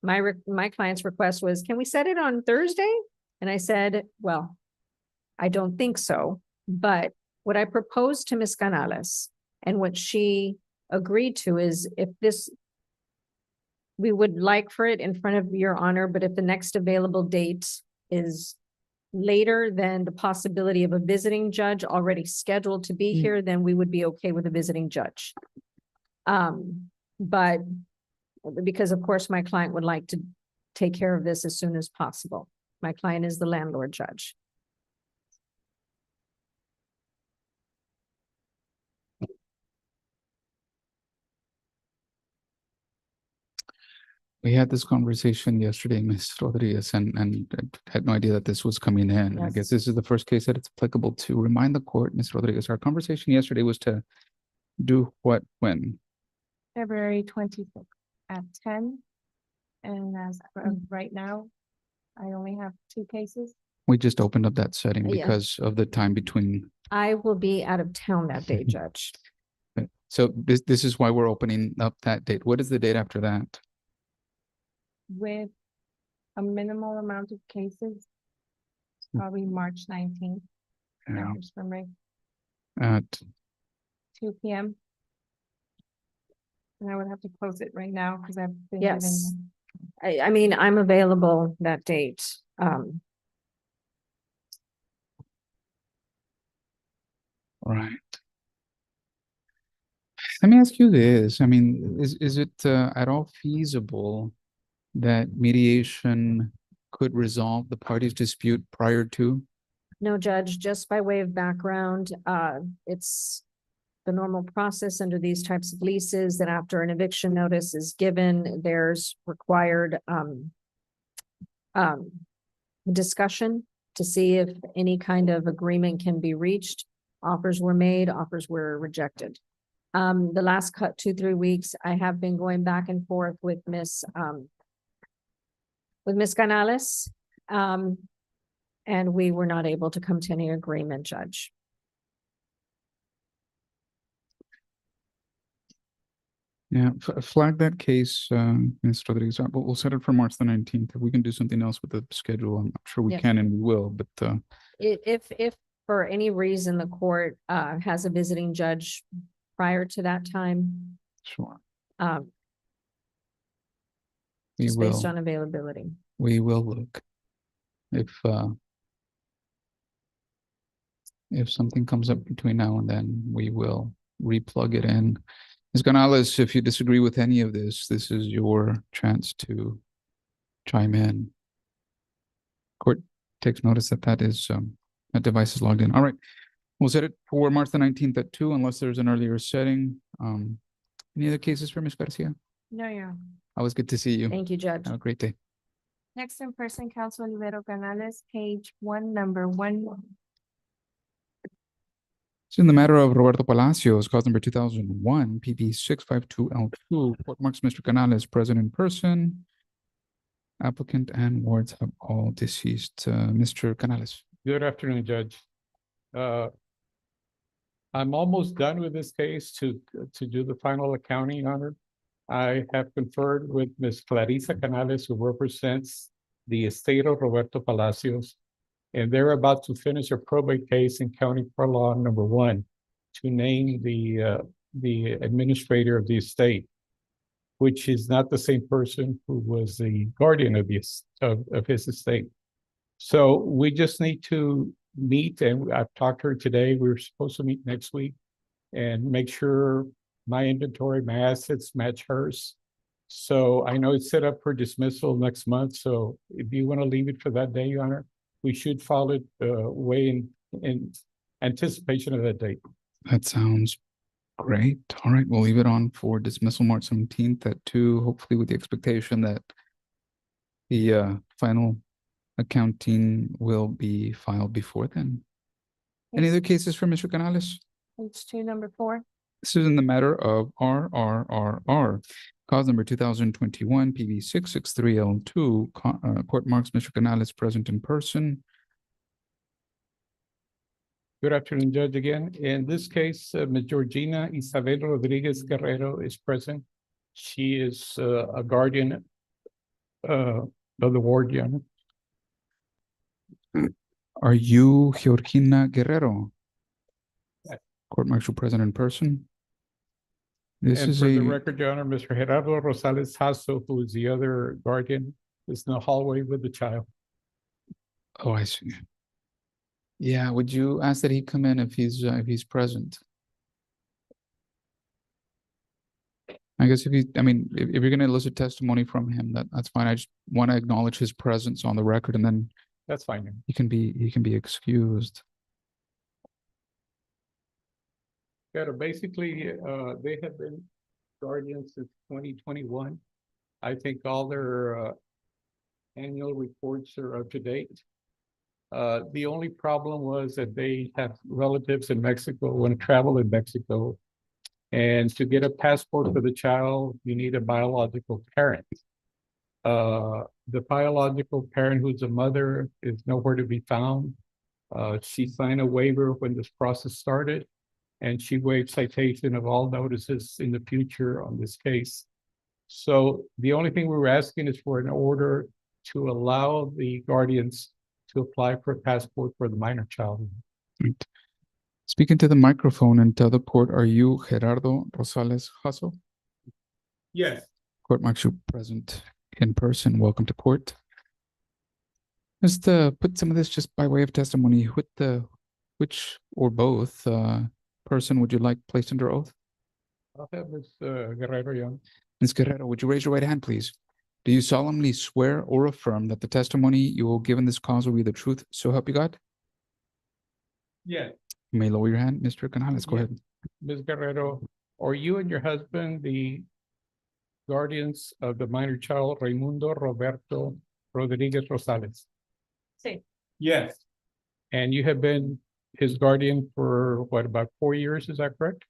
S7: My client's request was, can we set it on Thursday? And I said, well, I don't think so, but what I proposed to Ms. Canales and what she agreed to is we would like for it in front of Your Honor, but if the next available date is later than the possibility of a visiting judge already scheduled to be here, then we would be okay with a visiting judge. But because of course my client would like to take care of this as soon as possible. My client is the landlord judge.
S1: We had this conversation yesterday, Ms. Rodriguez, and had no idea that this was coming in. I
S7: Yes.
S1: guess this is the first case that it's applicable to. Remind the court, Ms. Rodriguez, our conversation yesterday was to do what, when?
S2: February 26th at 10. And as of right now, I only have 2 cases.
S1: We just opened up that setting
S7: Yeah.
S1: because of the time between.
S7: I will be out of town that day, Judge.
S1: So this is why we're opening up that date. What is the date after that?
S2: With a minimal amount of cases, probably March 19th.
S1: Yeah.
S2: Members from Ray,
S1: At
S2: 2 p.m. And I would have to close it right now because I've been
S7: Yes.
S2: giving.
S7: I mean, I'm available that date.
S1: Right. Let me ask you this. I mean, is it at all feasible that mediation could resolve the parties' dispute prior to?
S7: No, Judge, just by way of background, it's the normal process under these types of leases that after an eviction notice is given, there's required discussion to see if any kind of agreement can be reached. Offers were made, offers were rejected. The last cut 2-3 weeks, I have been going back and forth with Miss Canales. And we were not able to come to any agreement, Judge.
S1: Yeah, flag that case, Ms. Rodriguez. We'll set it for March the 19th. If we can do something else with the schedule, I'm sure we
S7: Yes.
S1: can and we will, but
S7: If for any reason the court has a visiting judge prior to that time,
S1: sure, we
S7: just based
S1: will,
S7: on availability.
S1: we will look. If something comes up between now and then, we will replug it in. Ms. Canales, if you disagree with any of this, this is your chance to chime in. Court takes notice that that device is logged in. All right. We'll set it for March the 19th at 2 unless there's an earlier setting. Any other cases for Ms. Garcia?
S2: No, Your Honor.
S1: Always good to see you.
S7: Thank you, Judge.
S1: Have a great day.
S2: Next in person, Council Olivero Canales, page 1, number 1.
S1: So in the matter of Roberto Palacios, cause number 2001, PB 652L2, court marks Mr. Canales present in person. Applicant and wards have all deceased. Mr. Canales.
S14: Good afternoon, Judge. I'm almost done with this case to do the final accounting, Your Honor. I have conferred with Ms. Clarissa Canales, who represents the estate of Roberto Palacios, and they're about to finish a probate case in County Pro Law number 1 to name the administrator of the estate, which is not the same person who was the guardian of his estate. So we just need to meet, and I've talked to her today. We were supposed to meet next week and make sure my inventory, my assets match hers. So I know it's set up for dismissal next month. So if you want to leave it for that day, Your Honor, we should follow it way in anticipation of that date.
S1: That sounds great. All right, we'll leave it on for dismissal March 17th at 2, hopefully with the expectation that the final accounting will be filed before then. Any other cases for Mr. Canales?
S2: Page 2, number 4.
S1: This is in the matter of RRRR. Cause number 2021 PB 663L2. Court marks Mr. Canales present in person.
S14: Good afternoon, Judge, again. In this case, Ms. Georgina Isabel Rodriguez Guerrero is present. She is a guardian of the ward, Your Honor.
S1: Are you Georgina Guerrero?
S14: Yes.
S1: Court martial present in person. This
S14: And
S1: is
S14: for
S1: a
S14: the record, Your Honor, Mr. Gerardo Rosales Jasso, who is the other guardian, is in the hallway with the child.
S1: Oh, I see. Yeah, would you ask that he come in if he's present? I guess if you're gonna elicit testimony from him, that's fine. I just want to acknowledge his presence on the record, and then
S14: That's fine. Your Honor.
S1: he can be excused.
S14: Yeah, basically, they have been guardians since 2021. I think all their annual reports are up to date. The only problem was that they have relatives in Mexico, want to travel in Mexico. And to get a passport for the child, you need a biological parent. The biological parent, who's a mother, is nowhere to be found. She signed a waiver when this process started, and she waived citation of all notices in the future on this case. So the only thing we were asking is for an order to allow the guardians to apply for a passport for the minor child.
S1: Right. Speak into the microphone and tell the court, are you Gerardo Rosales Jasso?
S14: Yes.
S1: Court marks you present in person. Welcome to court. Just put some of this just by way of testimony. Which or both person would you like placed under oath?
S14: I'll have Ms. Guerrero Young.
S1: Ms. Guerrero, would you raise your right hand, please? Do you solemnly swear or affirm that the testimony you will give in this cause will be the truth, so help you God?
S14: Yes.
S1: You may lower your hand, Mr. Canales. Go
S14: Yeah.
S1: ahead.
S14: Ms. Guerrero, are you and your husband the guardians of the minor child Raimundo Roberto Rodriguez Rosales?
S5: Sí.
S14: Yes. And you have been his guardian for what, about 4 years, is that correct?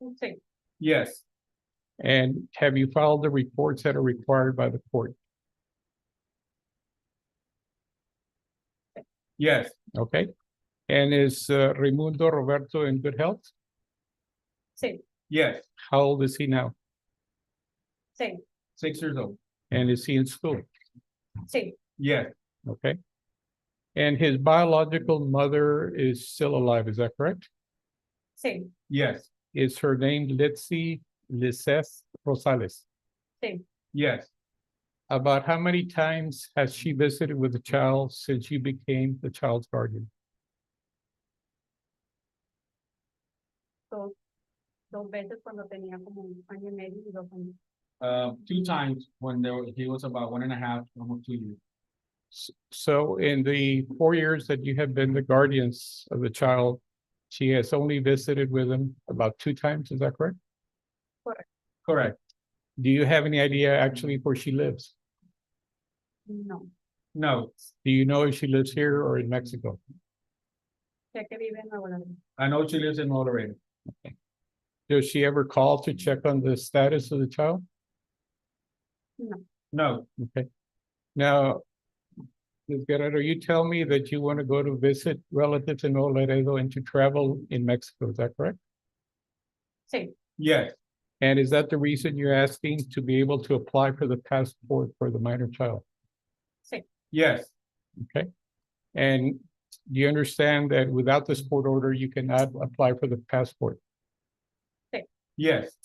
S2: Sí.
S14: Yes. And have you filed the reports that are required by the court? Yes. Okay. And is Raimundo Roberto in good health?
S2: Sí.
S14: Yes. How old is he now?
S2: Sí.
S14: 6 years old. And is he in school?
S2: Sí.
S14: Yes. Okay. And his biological mother is still alive, is that correct?
S2: Sí.
S14: Yes. Is her name Lizeth Rosales?
S2: Sí.
S14: Yes. About how many times has she visited with the child since you became the child's guardian?
S2: Dos veces cuando tenía como un año y medio y 2 años.
S4: 2 times when he was about 1.5, almost 2 years.
S14: So in the 4 years that you have been the guardians of the child, she has only visited with him about 2 times, is that correct?
S2: Correct.
S14: Correct. Do you have any idea actually where she lives?
S2: No.
S14: No. Do you know if she lives here or in Mexico?
S2: Sé que vive en Nuevo Laredo.
S4: I know she lives in Laredo.
S14: Does she ever call to check on the status of the child?
S2: No.
S14: No. Okay. Now, Ms. Guerrero, you tell me that you want to go to visit relatives in Laredo and to travel in Mexico, is that correct?
S2: Sí.
S14: Yes. And is that the reason you're asking to be able to apply for the passport for the minor child?
S2: Sí.
S14: Yes. Okay. And do you understand that without this court order, you cannot apply for the passport?
S2: Sí.
S14: Yes.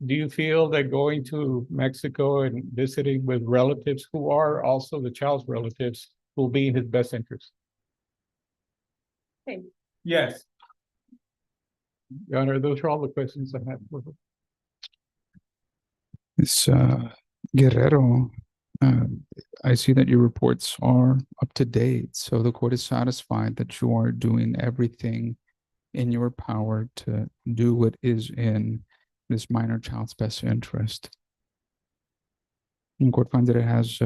S14: Do you feel that going to Mexico and visiting with relatives who are also the child's relatives will be in his best interest?
S2: Sí.
S14: Yes. Your Honor, those are all the questions I have for her.
S1: Ms. Guerrero, uh, I see that your reports are up to date, so the court is satisfied that you are doing everything in your power to do what is in this minor child's best interest. The court finds that it has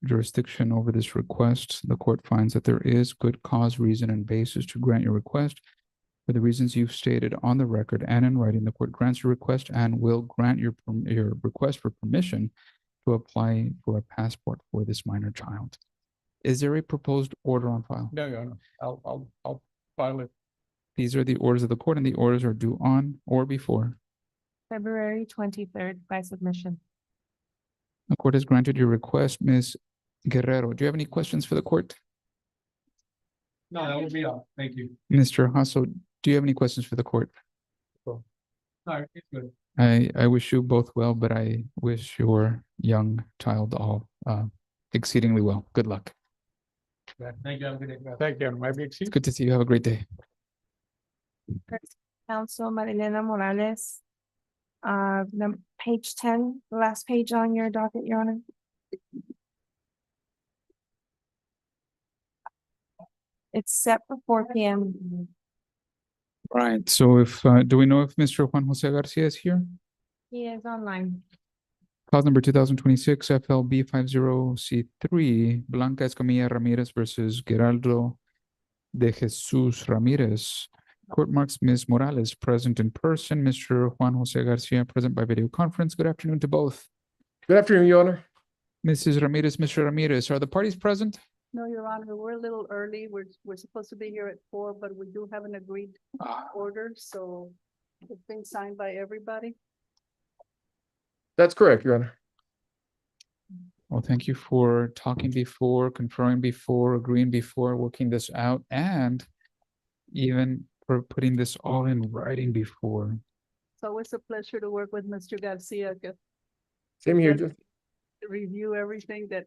S1: jurisdiction over this request. The court finds that there is good cause, reason, and basis to grant your request. For the reasons you've stated on the record and in writing, the court grants your request and will grant your request for permission to apply for a passport for this minor child. Is there a proposed order on file?
S14: No, Your Honor, I'll file it.
S1: These are the orders of the court, and the orders are due on or before.
S2: February 23rd by submission.
S1: The court has granted your request. Ms. Guerrero, do you have any questions for the court?
S4: No, that would be all. Thank you.
S1: Mr. Hasso, do you have any questions for the court?
S4: All right, it's good.
S1: I wish you both well, but I wish your young child all exceedingly well. Good luck.
S4: Yeah, thank you. Have a good day.
S14: Thank you, Your Honor. May I be
S1: It's
S14: excused?
S1: good to see you. Have a great day.
S2: Council Marilena Morales. Page 10, the last page on your docket, Your Honor. It's set for 4 p.m.
S1: Right. So if do we know if Mr. Juan Jose Garcia is here?
S2: He is online.
S1: Cause number 2026 FLB 50C3, Blanca Escamilla Ramirez versus Geraldo de Jesus Ramirez. Court marks Ms. Morales present in person, Mr. Juan Jose Garcia present by video conference. Good afternoon to both.
S10: Good afternoon, Your Honor.
S1: Mrs. Ramirez, Mr. Ramirez, are the parties present?
S10: No, Your Honor, we're a little early. We're supposed to be here at 4, but we do have an agreed order, so it's been signed by everybody. That's correct, Your Honor.
S1: Well, thank you for talking before, conferring before, agreeing before, working this out, and even for putting this all in writing before.
S10: It's always a pleasure to work with Mr. Garcia.
S11: Same here,
S10: Let-
S11: just
S10: Review everything that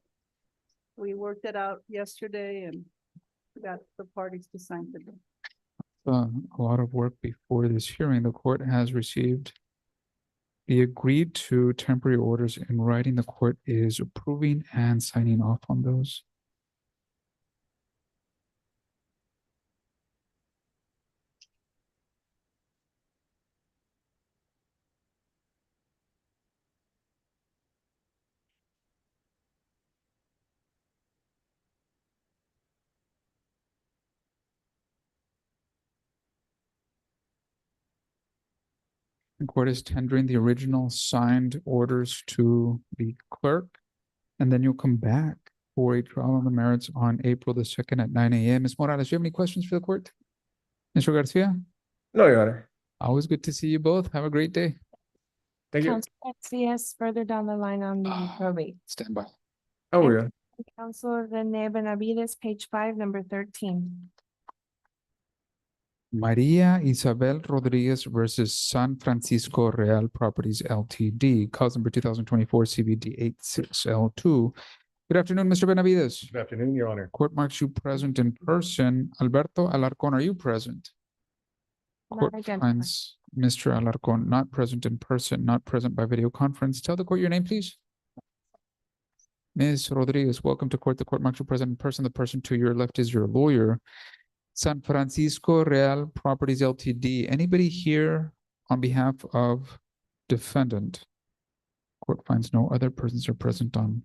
S10: we worked it out yesterday and got the parties to sign today.
S1: A lot of work before this hearing. The court has received the agreed to temporary orders in writing. The court is approving and signing off on those. The court is tendering the original signed orders to the clerk. And then you'll come back for a trial on the merits on April the 2nd at 9 a.m. Ms. Morales, do you have any questions for the court? Mr. Garcia?
S11: No, Your Honor.
S1: Always good to see you both. Have a great day.
S11: Thank you.
S2: Council Garcia's further down the line on the probate.
S1: Stand by.
S11: Oh,
S2: And
S11: yeah.
S2: Council Rene Benavides, page 5, number 13.
S1: Maria Isabel Rodriguez versus San Francisco Real Properties LTD, cause number 2024 CBD 86L2. Good afternoon, Mr. Benavides.
S11: Good afternoon, Your Honor.
S1: Court marks you present in person. Alberto Alarcon, are you present? Court
S2: Not identified.
S1: finds Mr. Alarcon not present in person, not present by video conference. Tell the court your name, please. Ms. Rodriguez, welcome to court. The court marks you present in person. The person to your left is your lawyer. San Francisco Real Properties LTD. Anybody here on behalf of defendant? Court finds no other persons are present on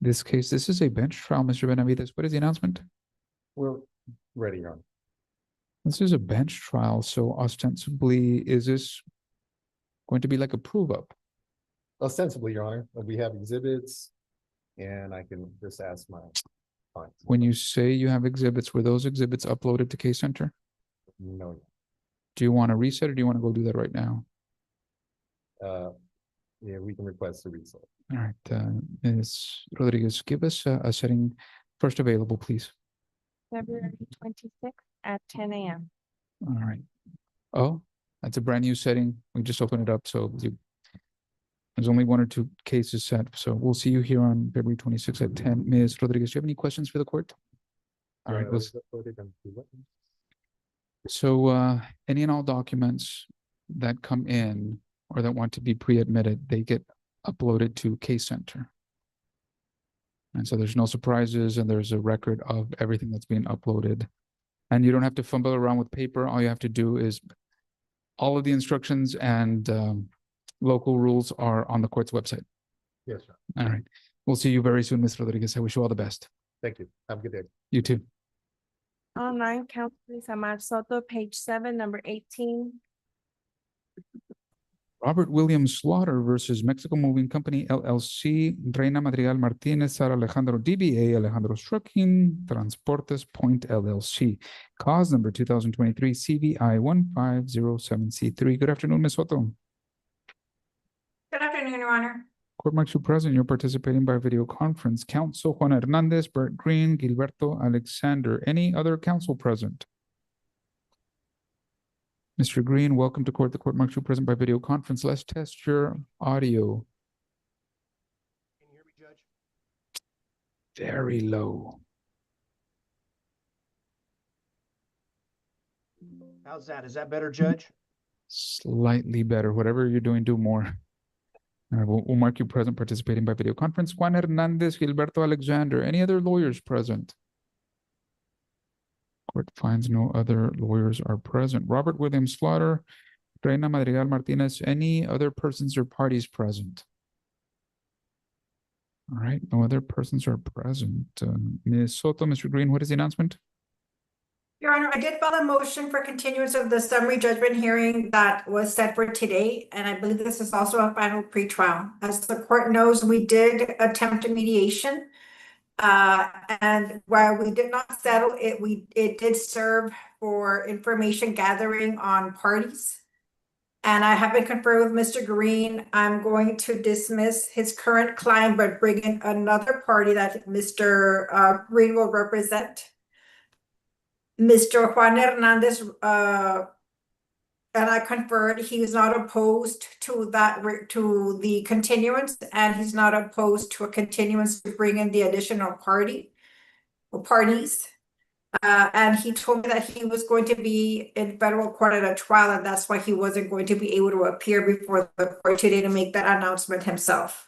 S1: this case. This is a bench trial, Mr. Benavides. What is the announcement?
S11: We're ready, Your Honor.
S1: This is a bench trial, so ostensibly, is this going to be like a prove up?
S11: Ostensibly, Your Honor, we have exhibits and I can just ask my client.
S1: When you say you have exhibits, were those exhibits uploaded to Case Center?
S11: No.
S1: Do you want to reset or do you want to go do that right now?
S11: Yeah, we can request a reset.
S1: All right, Ms. Rodriguez, give us a setting first available, please.
S2: February 26th at 10 a.m.
S1: All right. Oh, that's a brand new setting. We just opened it up, so there's only 1 or 2 cases set. So we'll see you here on February 26th at 10. Ms. Rodriguez, do you have any questions for the court? All right. So any and all documents that come in or that want to be pre-admitted, they get uploaded to Case Center. And so there's no surprises and there's a record of everything that's being uploaded. And you don't have to fumble around with paper. All you have to do is all of the instructions and local rules are on the court's website.
S11: Yes, sir.
S1: All right. We'll see you very soon, Ms. Rodriguez. I wish you all the best.
S11: Thank you. Have a good day.
S1: You too.
S2: Online, Council Samar Soto, page 7, number 18.
S1: Robert William Slaughter versus Mexico Moving Company LLC, Reina Madrigal Martinez, Sara Alejandro DBA, Alejandro Trucking, Transportes Point LLC. Cause number 2023 CVI 1507C3. Good afternoon, Ms. Soto.
S15: Good afternoon, Your Honor.
S1: Court marks you present. You're participating by video conference. Counsel Juan Hernandez, Bert Green, Gilberto Alexander. Any other counsel present? Mr. Green, welcome to court. The court marks you present by video conference. Let's test your audio.
S11: Can you hear me, Judge?
S1: Very low.
S11: How's that? Is that better, Judge?
S1: Slightly better. Whatever you're doing, do more. All right, we'll mark you present participating by video conference. Juan Hernandez, Gilberto Alexander. Any other lawyers present? Court finds no other lawyers are present. Robert William Slaughter, Reina Madrigal Martinez. Any other persons or parties present? All right, no other persons are present. Ms. Soto, Mr. Green, what is the announcement?
S15: Your Honor, I did file a motion for continuance of the summary judgment hearing that was set for today, and I believe this is also a final pretrial. As the court knows, we did attempt a mediation. And while we did not settle it, it did serve for information gathering on parties. And I have been conferred with Mr. Green. I'm going to dismiss his current client, but bring in another party that Mr. Green will represent. Mr. Juan Hernandez, and I conferred, he is not opposed to that, to the continuance, and he's not opposed to a continuance to bring in the additional party or parties. And he told me that he was going to be in federal court at a trial, and that's why he wasn't going to be able to appear before the court today to make that announcement himself.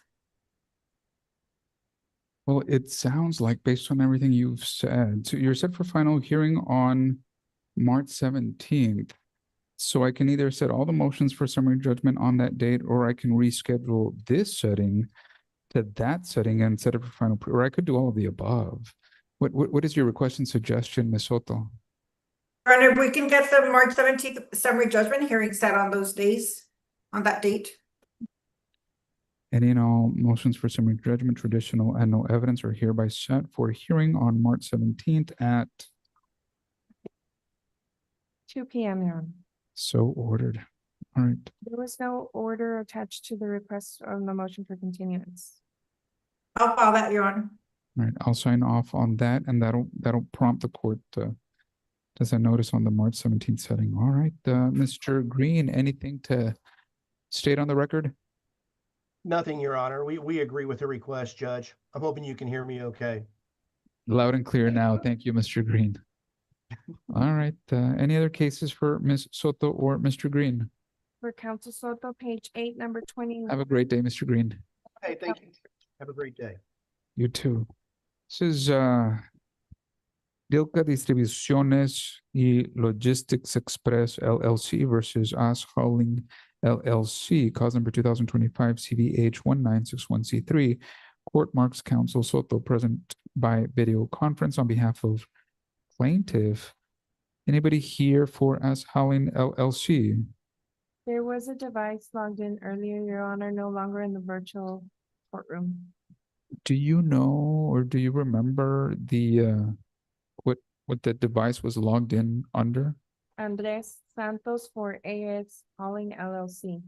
S1: Well, it sounds like based on everything you've said, so you're set for final hearing on March 17th. So I can either set all the motions for summary judgment on that date, or I can reschedule this setting to that setting and set it for final, or I could do all of the above. What is your request and suggestion, Ms. Soto?
S15: Your Honor, we can get the March 17th summary judgment hearing set on those days. on that date.
S1: Any and all motions for summary judgment, traditional and no evidence are hereby set for hearing on March 17th at
S2: 2 p.m., Your Honor.
S1: so ordered. All right.
S2: There was no order attached to the request on the motion for continuance.
S15: I'll file that, Your Honor.
S1: All right, I'll sign off on that, and that'll prompt the court as a notice on the March 17th setting. All right, Mr. Green, anything to state on the record?
S16: Nothing, Your Honor. We agree with the request, Judge. I'm hoping you can hear me okay.
S1: Loud and clear now. Thank you, Mr. Green. All right, any other cases for Ms. Soto or Mr. Green?
S2: For Council Soto, page 8, number 20.
S1: Have a great day, Mr. Green.
S16: Hey, thank you. Have a great day.
S1: You too. This is Dilka Distribuciones y Logistics Express LLC versus As Hauling LLC, cause number 2025 CVH 1961C3. Court marks counsel Soto present by video conference on behalf of plaintiff. Anybody here for As Hauling LLC?
S2: There was a device logged in earlier, Your Honor, no longer in the virtual courtroom.
S1: Do you know or do you remember the what the device was logged in under?
S2: Andres Santos for AS Hauling LLC.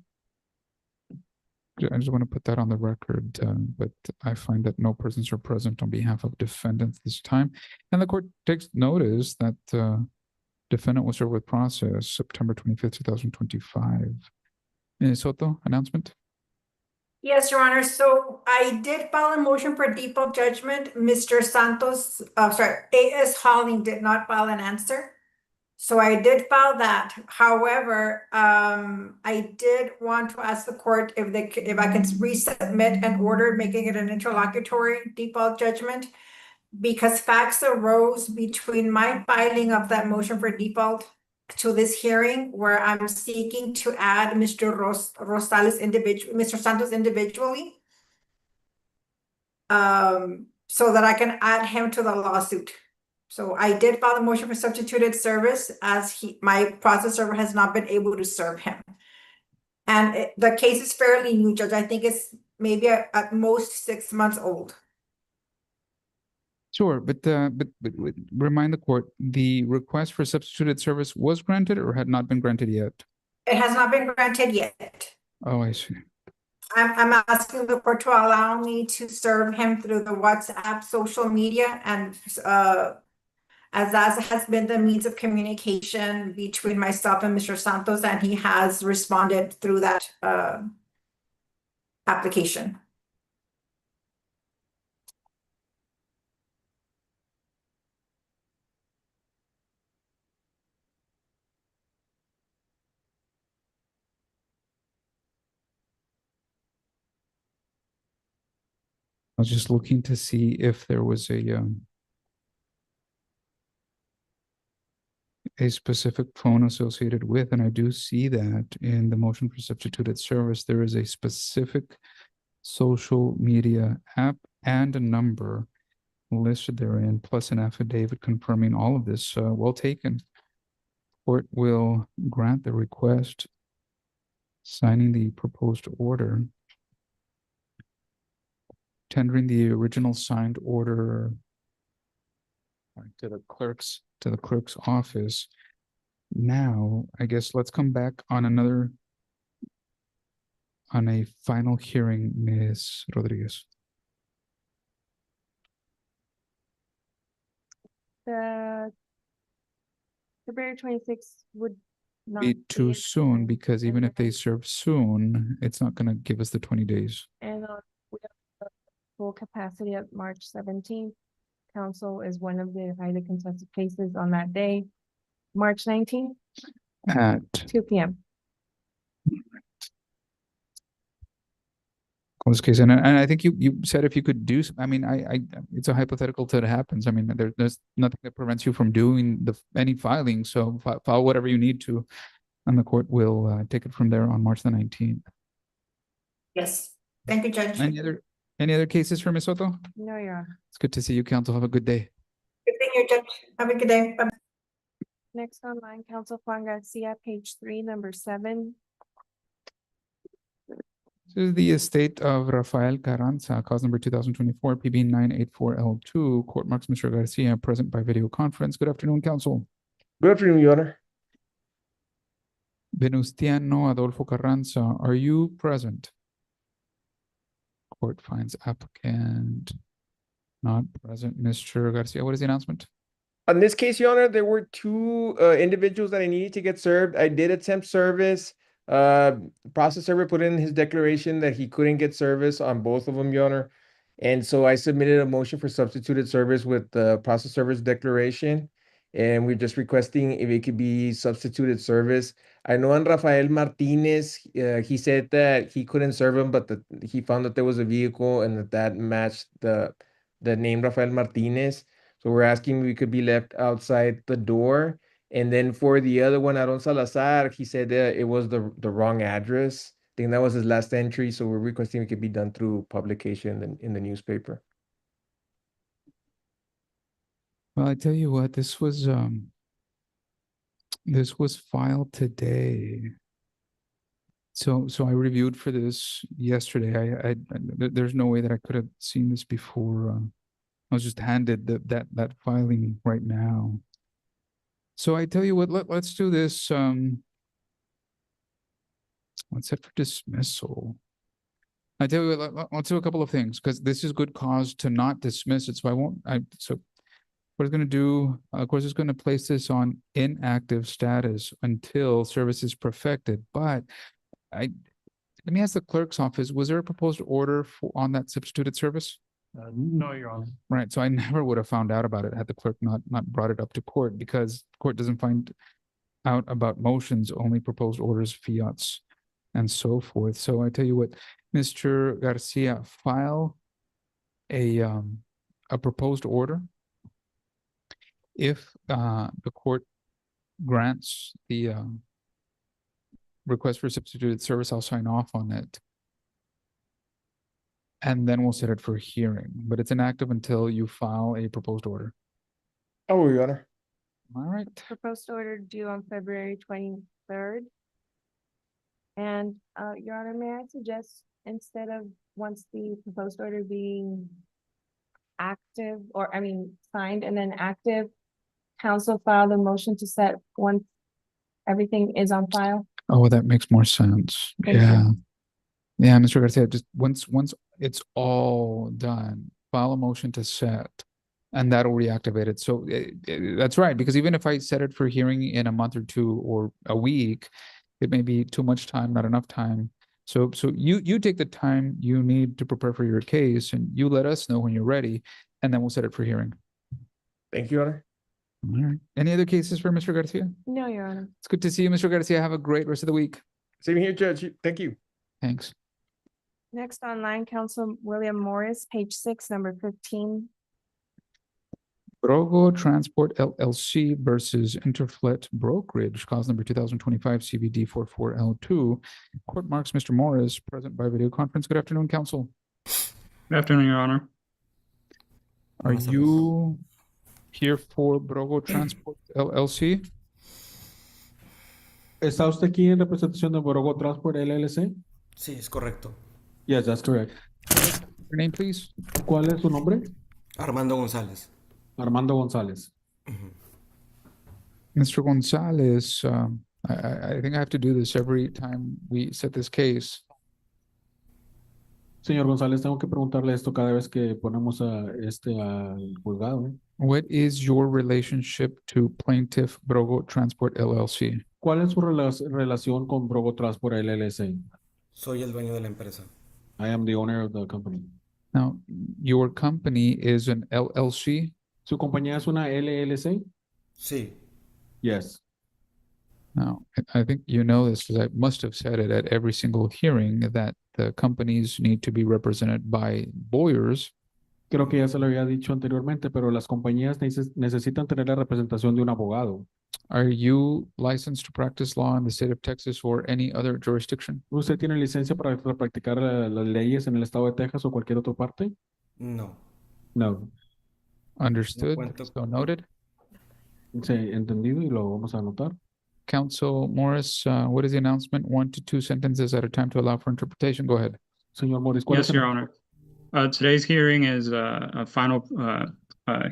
S1: I just want to put that on the record, but I find that no persons are present on behalf of defendants this time. And the court takes notice that defendant was served with process September 25th, 2025. Ms. Soto, announcement?
S15: Yes, Your Honor. So I did file a motion for default judgment. Mr. Santos, AS Hauling did not file an answer. So I did file that. However, I did want to ask the court if I can resubmit an order making it an interlocutory default judgment, because facts arose between my filing of that motion for default to this hearing where I'm seeking to add Mr. Mr. Santos individually. So that I can add him to the lawsuit. So I did file a motion for substituted service as my process server has not been able to serve him. And the case is fairly new, Judge. I think it's maybe at most 6 months old.
S1: Sure, but remind the court, the request for substituted service was granted or had not been granted yet?
S15: It has not been granted yet.
S1: Oh, I see.
S15: I'm asking the court to allow me to serve him through the WhatsApp social media, and as that has been the means of communication between myself and Mr. Santos, and he has responded through that application.
S1: I was just looking to see if there was a specific phone associated with, and I do see that in the motion for substituted service, there is a specific social media app and a number listed therein, plus an affidavit confirming all of this. Well taken. Court will grant the request, signing the proposed order, tendering the original signed order to the clerk's office. Now, I guess let's come back on a final hearing, Ms. Rodriguez.
S2: The February 26th would not
S1: Be too
S2: a
S1: soon,
S2: time,
S1: because even if they serve soon, it's not going to give us the 20 days.
S2: And we have full capacity at March 17th. Council is one of the highly contested cases on that day, March 19th,
S1: At
S2: 2 p.m.
S1: this case, and I think you said if you could do, I mean, it's a hypothetical till it happens. I mean, there's nothing that prevents you from doing any filing. So file whatever you need to, and the court will take it from there on March the 19th.
S15: Yes. Thank you, Judge.
S1: Any other cases for Ms. Soto?
S2: No, Your Honor.
S1: It's good to see you, counsel. Have a good day.
S15: Good thing you, Judge. Have a good day. Bye.
S2: Next online, Council Juan Garcia, page 3, number 7.
S1: This is the estate of Rafael Carranza, cause number 2024 PB 984L2. Court marks Mr. Garcia present by video conference. Good afternoon, counsel.
S17: Good afternoon, Your Honor.
S1: Venustiano Adolfo Carranza, are you present? Court finds applicant not present. Mr. Garcia, what is the announcement?
S17: On this case, Your Honor, there were two individuals that I needed to get served. I did attempt service. Process server put in his declaration that he couldn't get service on both of them, Your Honor. And so I submitted a motion for substituted service with the process server's declaration. And we're just requesting if it could be substituted service. I know on Rafael Martinez, he said that he couldn't serve him, but that he found that there was a vehicle and that matched the name Rafael Martinez. So we're asking if we could be left outside the door. And then for the other one, Aaron Salazar, he said that it was the wrong address. I think that was his last entry. So we're requesting it could be done through publication in the newspaper.
S1: Well, I tell you what, this was filed today. So I reviewed for this yesterday. There's no way that I could have seen this before. I was just handed that filing right now. So I tell you what, let's do this. Let's set for dismissal. I tell you what, let's do a couple of things because this is good cause to not dismiss it. So I won't. So what it's going to do, of course, it's going to place this on inactive status until service is perfected. But let me ask the clerk's office: was there a proposed order on that substituted service?
S11: No, Your Honor.
S1: Right. So I never would have found out about it had the clerk not brought it up to court, because court doesn't find out about motions, only proposed orders, fiats, and so forth. So I tell you what, Mr. Garcia, file a proposed order. If the court grants the request for substituted service, I'll sign off on it. And then we'll set it for hearing, but it's inactive until you file a proposed order.
S17: Oh, Your Honor.
S1: All right.
S2: Proposed order due on February 23rd. And Your Honor, may I suggest instead of once the proposed order being active, or I mean signed and then active, council file the motion to set once everything is on file?
S1: Oh, that makes more sense.
S2: Thank
S1: Yeah.
S2: you.
S1: Yeah, Mr. Garcia, just once it's all done, file a motion to set, and that'll reactivate it. So that's right, because even if I set it for hearing in a month or two or a week, it may be too much time, not enough time. So you take the time you need to prepare for your case, and you let us know when you're ready, and then we'll set it for hearing.
S17: Thank you, Your Honor.
S1: All right. Any other cases for Mr. Garcia?
S2: No, Your Honor.
S1: It's good to see you, Mr. Garcia. Have a great rest of the week.
S17: Same here, Judge. Thank you.
S1: Thanks.
S2: Next online, Council William Morris, page 6, number 15.
S1: Brogo Transport LLC versus Interflet Brokerage, cause number 2025 CVD 44L2. Court marks Mr. Morris present by video conference. Good afternoon, counsel.
S11: Good afternoon, Your Honor.
S1: Are you here for Brogo Transport LLC?
S11: ¿Está usted aquí en representación de Borogo Transport LLC?
S18: Sí, es correcto.
S11: Yes, that's correct.
S1: Your name, please.
S11: ¿Cuál es su nombre?
S18: Armando González.
S11: Armando González.
S1: Mr. Gonzalez, I think I have to do this every time we set this case.
S11: Señor González, tengo que preguntarle esto cada vez que ponemos al juzgado.
S1: What is your relationship to Plaintiff Brogo Transport LLC?
S11: ¿Cuál es su relación con Brogo Transport LLC?
S18: Soy el dueño de la empresa.
S11: I am the owner of the company.
S1: Now, your company is an LLC?
S11: ¿Su compañía es una LLC?
S18: Sí.
S11: Yes.
S1: Now, I think you know this because I must have said it at every single hearing that the companies need to be represented by lawyers.
S11: Creo que ya se lo había dicho anteriormente, pero las compañías necesitan tener la representación de un abogado.
S1: Are you licensed to practice law in the state of Texas or any other jurisdiction?
S11: ¿Usted tiene licencia para practicar las leyes en el estado de Texas o cualquier otra parte?
S18: No.
S11: No.
S1: Understood.
S18: No cuento.
S1: So noted.
S11: Sí, entendido y lo vamos a anotar.
S1: Council Morris, what is the announcement? 1 to 2 sentences at a time to allow for interpretation. Go ahead.
S11: Señor Morris, ¿cuál es
S19: Yes,
S11: el-
S19: Your Honor. Today's hearing is a final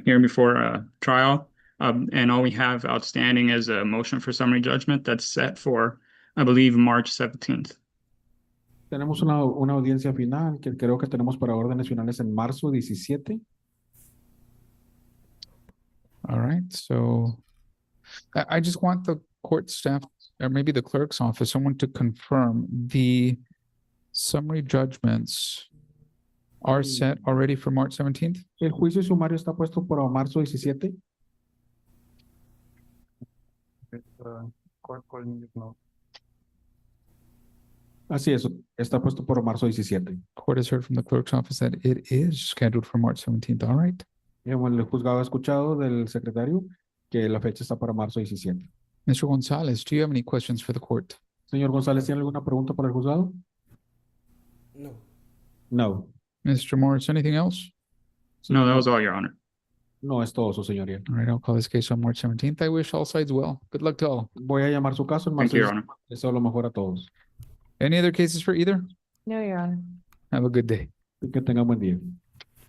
S19: hearing before trial. And all we have outstanding is a motion for summary judgment that's set for, I believe, March 17th.
S11: Tenemos una audiencia final que creo que tenemos para órdenes finales en marzo 17.
S1: All right, so I just want the court staff, or maybe the clerk's office, someone to confirm the summary judgments are set already for March 17th?
S11: El juicio sumario está puesto para marzo 17. Así es, está puesto por marzo 17.
S1: Court has heard from the clerk's office that it is scheduled for March 17th. All right.
S11: Y bueno, el juzgado ha escuchado del secretario que la fecha está para marzo 17.
S1: Mr. Gonzalez, do you have any questions for the court?
S11: Señor González, ¿tiene alguna pregunta para el juzgado?
S18: No.
S11: No.
S1: Mr. Morris, anything else?
S19: No, that was all, Your Honor.
S11: No es todo, su señoría.
S1: All right, I'll call this case on March 17th. I wish all sides well. Good luck to all.
S11: Voy a llamar su caso en
S19: Thank
S11: marzo.
S19: you, Your Honor.
S11: Deseo lo mejor a todos.
S1: Any other cases for either?
S2: No, Your Honor.
S1: Have a good day.
S11: Y que tengan buen día.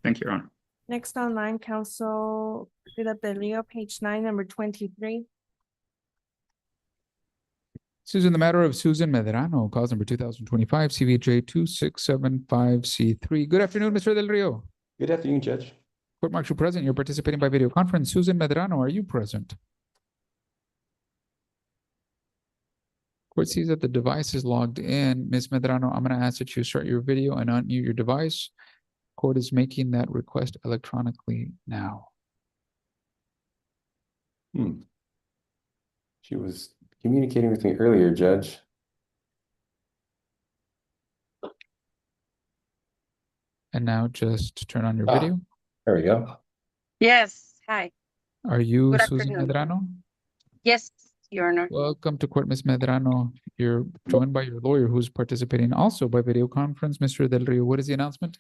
S19: Thank you, Your Honor.
S2: Next online, Council Philip Del Rio, page 9, number 23.
S1: Susan, the matter of Susan Medrano, cause number 2025, CVJ 2675C3. Good afternoon, Mr. Del Rio.
S20: Good afternoon, Judge.
S1: Court marks you present. You're participating by video conference. Susan Medrano, are you present? Court sees that the device is logged in. Ms. Medrano, I'm going to ask that you start your video and unmute your device. Court is making that request electronically now.
S20: She was communicating with me earlier, Judge.
S1: And now just turn on your
S20: Ah.
S1: video.
S20: There we go.
S21: Yes, hi.
S1: Are you
S21: Good
S1: Susan
S21: afternoon.
S1: Medrano?
S21: Yes, Your Honor.
S1: Welcome to court, Ms. Medrano. You're joined by your lawyer who's participating also by video conference. Mr. Del Rio, what is the announcement?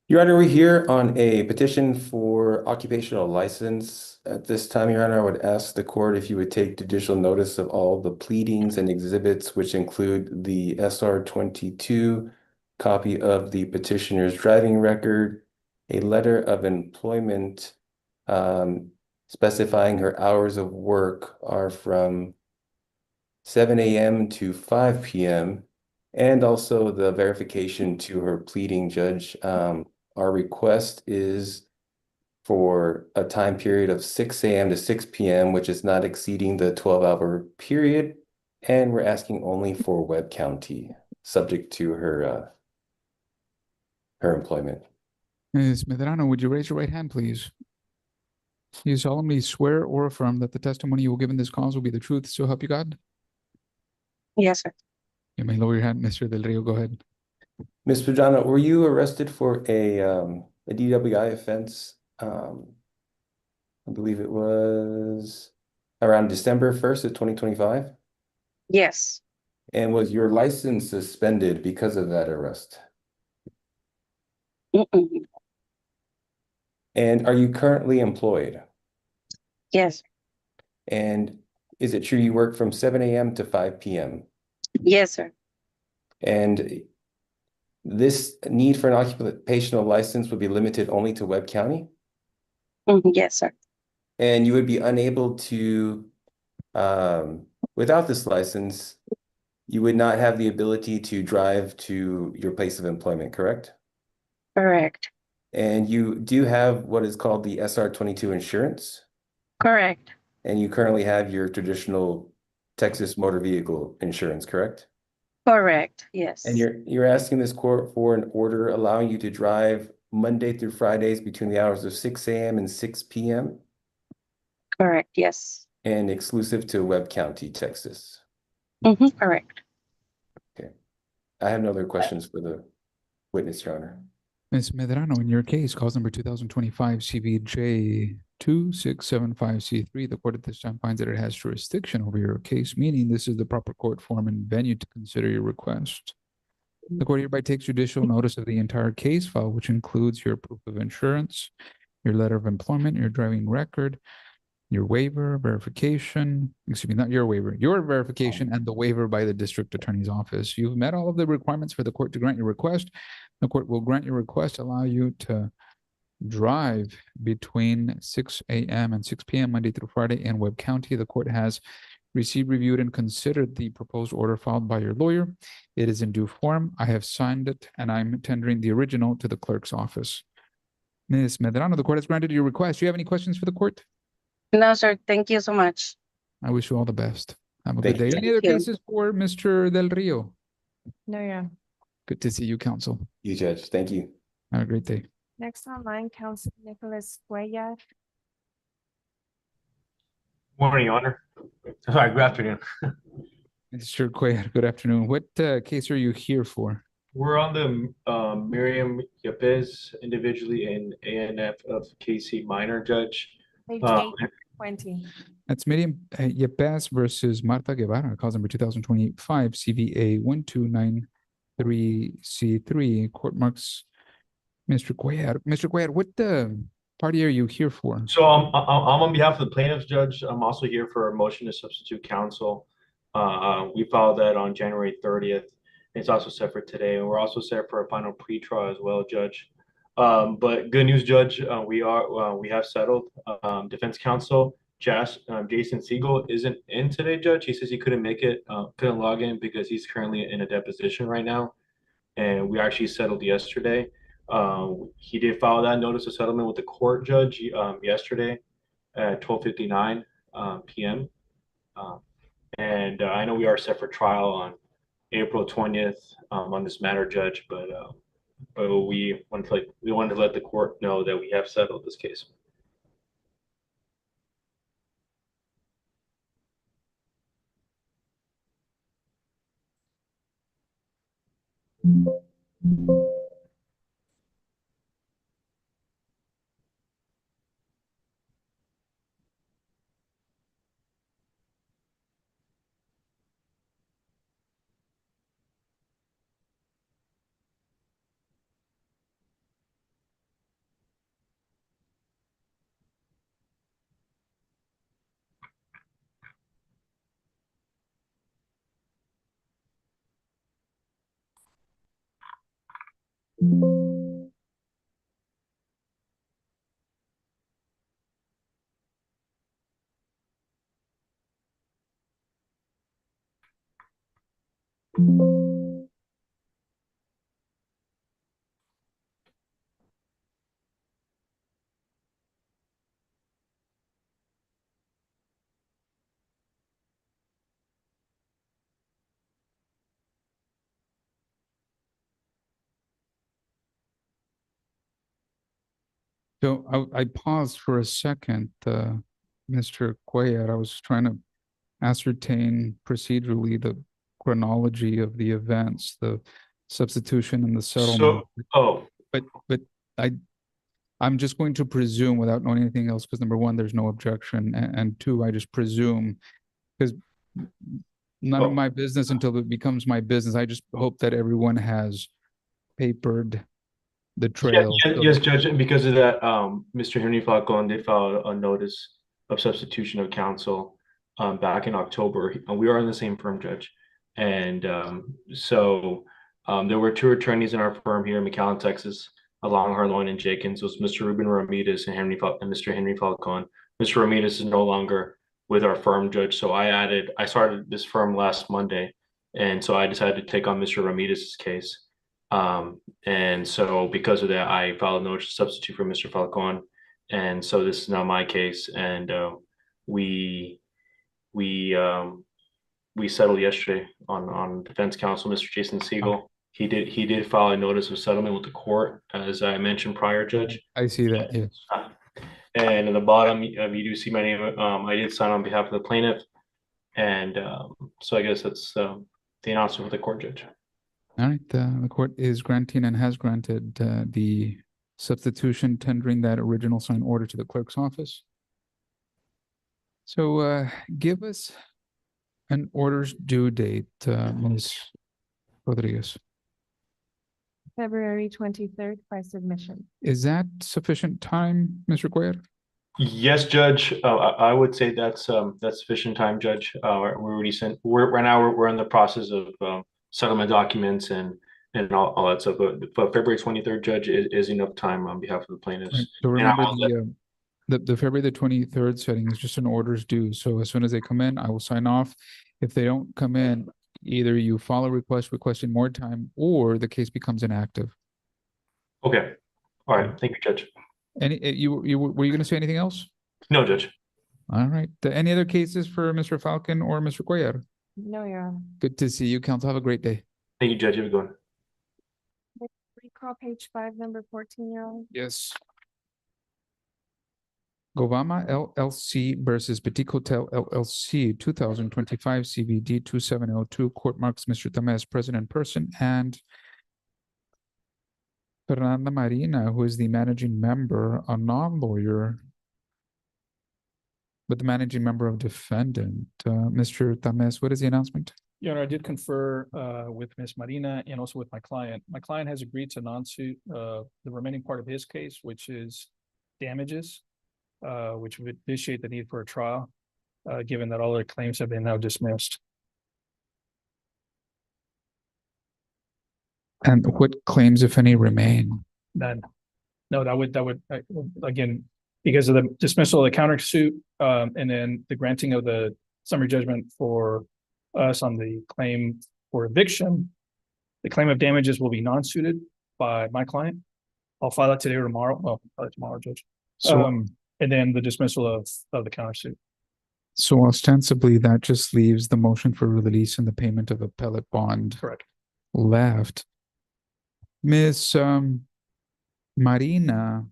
S20: Your Honor, we're here on a petition for occupational license. At this time, Your Honor, I would ask the court if you would take judicial notice of all the pleadings and exhibits, which include the SR 22, copy of the petitioner's driving record, a letter of employment specifying her hours of work are from 7 a.m. to 5 p.m., and also the verification to her pleading, Judge. Our request is for a time period of 6 a.m. to 6 p.m., which is not exceeding the 12-hour period. And we're asking only for Webb County, subject to her employment.
S1: Ms. Medrano, would you raise your right hand, please? You solemnly swear or affirm that the testimony you will give in this cause will be the truth, so help you God?
S21: Yes, sir.
S1: You may lower your hand, Mr. Del Rio. Go ahead.
S20: Ms. Pajano, were you arrested for a DWI offense? I believe it was around December 1st of 2025.
S21: Yes.
S20: And was your license suspended because of that arrest? And are you currently employed?
S21: Yes.
S20: And is it true you work from 7 a.m. to 5 p.m.?
S21: Yes, sir.
S20: And this need for an occupational license would be limited only to Webb County?
S21: Yes, sir.
S20: And you would be unable to, without this license, you would not have the ability to drive to your place of employment, correct?
S21: Correct.
S20: And you do have what is called the SR 22 insurance?
S21: Correct.
S20: And you currently have your traditional Texas motor vehicle insurance, correct?
S21: Correct. Yes.
S20: And you're asking this court for an order allowing you to drive Monday through Fridays between the hours of 6 a.m. and 6 p.m.?
S21: Correct. Yes.
S20: And exclusive to Webb County, Texas?
S21: Correct.
S20: Okay. I have no other questions for the witness, Your Honor.
S1: Ms. Medrano, in your case, cause number 2025 CVJ 2675C3, the court at this time finds that it has jurisdiction over your case, meaning this is the proper court form and venue to consider your request. The court hereby takes judicial notice of the entire case file, which includes your proof of insurance, your letter of employment, your driving record, your waiver, verification, excuse me, not your waiver, your verification and the waiver by the district attorney's office. You've met all of the requirements for the court to grant your request. The court will grant your request, allow you to drive between 6 a.m. and 6 p.m. Monday through Friday in Webb County. The court has received, reviewed, and considered the proposed order filed by your lawyer. It is in due form. I have signed it, and I'm tendering the original to the clerk's office. Ms. Medrano, the court has granted your request. Do you have any questions for the court?
S21: No, sir. Thank you so much.
S1: I wish you all the best. Have a
S20: Thank
S1: good day.
S20: you.
S1: Any other
S21: Thank you.
S1: cases for Mr. Del Rio?
S2: No, yeah.
S1: Good to see you, counsel.
S20: You, Judge. Thank you.
S1: Have a great day.
S2: Next online, Council Nicholas Cuellar.
S3: Morning, Your Honor. Sorry, good afternoon.
S1: Mr. Cuellar, good afternoon. What case are you here for?
S3: We're on the Miriam Yepes individually in ANF of KC minor judge.
S2: Page 820.
S1: That's Miriam Yepes versus Marta Guevara, cause number 2025 CVA 1293C3. Court marks Mr. Cuellar. Mr. Cuellar, what party are you here for?
S3: So I'm on behalf of the plaintiff's judge. I'm also here for a motion to substitute counsel. We filed that on January 30th. It's also set for today, and we're also set for a final pretrial as well, Judge. But good news, Judge, we have settled. Defense counsel Jason Siegel isn't in today, Judge. He says he couldn't make it, couldn't log in because he's currently in a deposition right now, and we actually settled yesterday. He did file that notice of settlement with the court, Judge, yesterday at 12:59 p.m. And I know we are set for trial on April 20th on this matter, Judge, but we wanted to let the court know that we have settled this case.
S1: So I paused for a second, Mr. Cuellar. I was trying to ascertain procedurally the chronology of the events, the substitution and the settlement. But I'm just going to presume without knowing anything else, because number one, there's no objection, and two, I just presume, because none of my business until it becomes my business. I just hope that everyone has papered the trail.
S3: Yes, Judge, and because of that, Mr. Henry Falcon did file a notice of substitution of counsel back in October. We are in the same firm, Judge. And so there were two attorneys in our firm here in McAllen, Texas, along Harloin and Jenkins. It was Mr. Ruben Ramirez and Mr. Henry Falcon. Mr. Ramirez is no longer with our firm, Judge. So I started this firm last Monday. And so I decided to take on Mr. Ramirez's case. And so because of that, I filed a notice to substitute for Mr. Falcon. And so this is now my case. And we settled yesterday on defense counsel, Mr. Jason Siegel. He did file a notice of settlement with the court, as I mentioned prior, Judge.
S1: I see that, yes.
S3: And in the bottom, you do see my name. I did sign on behalf of the plaintiff. And so I guess that's the announcement of the court, Judge.
S1: All right, the court is granting and has granted the substitution, tendering that original signed order to the clerk's office. So give us an order's due date, Ms. Rodriguez.
S2: February 23rd by submission.
S1: Is that sufficient time, Mr. Cuellar?
S3: Yes, Judge. I would say that's sufficient time, Judge. We're already sent, right now, we're in the process of settlement documents and all that stuff. But February 23rd, Judge, is enough time on behalf of the plaintiffs.
S1: Right. So
S3: And
S1: remember
S3: I will-
S1: the February the 23rd setting is just an orders due. So as soon as they come in, I will sign off. If they don't come in, either you file a request requesting more time or the case becomes inactive.
S3: Okay. All right. Thank you, Judge.
S1: Were you going to say anything else?
S3: No, Judge.
S1: All right. Any other cases for Mr. Falcon or Mr. Cuellar?
S2: No, Your Honor.
S1: Good to see you, counsel. Have a great day.
S3: Thank you, Judge. Have a good one.
S2: Recall page 5, number 14, Your Honor.
S1: Yes. Govama LLC versus Petit Hotel LLC, 2025 CVD 2702. Court marks Mr. Tamez present in person and Fernanda Marina, who is the managing member, a non-lawyer, but the managing member of defendant. Mr. Tamez, what is the announcement?
S11: Your Honor, I did confer with Ms. Marina and also with my client. My client has agreed to non-suit the remaining part of his case, which is damages, which would initiate the need for a trial, given that all their claims have been now dismissed.
S1: And what claims, if any, remain?
S11: None. No, that would again, because of the dismissal of the countersuit, and then the granting of the summary judgment for us on the claim for eviction, the claim of damages will be non-suited by my client. I'll file it today or tomorrow. Well, probably tomorrow, Judge.
S1: So,
S11: And then the dismissal of the countersuit.
S1: so ostensibly that just leaves the motion for release and the payment of appellate bond
S11: Correct.
S1: left. Ms. Marina,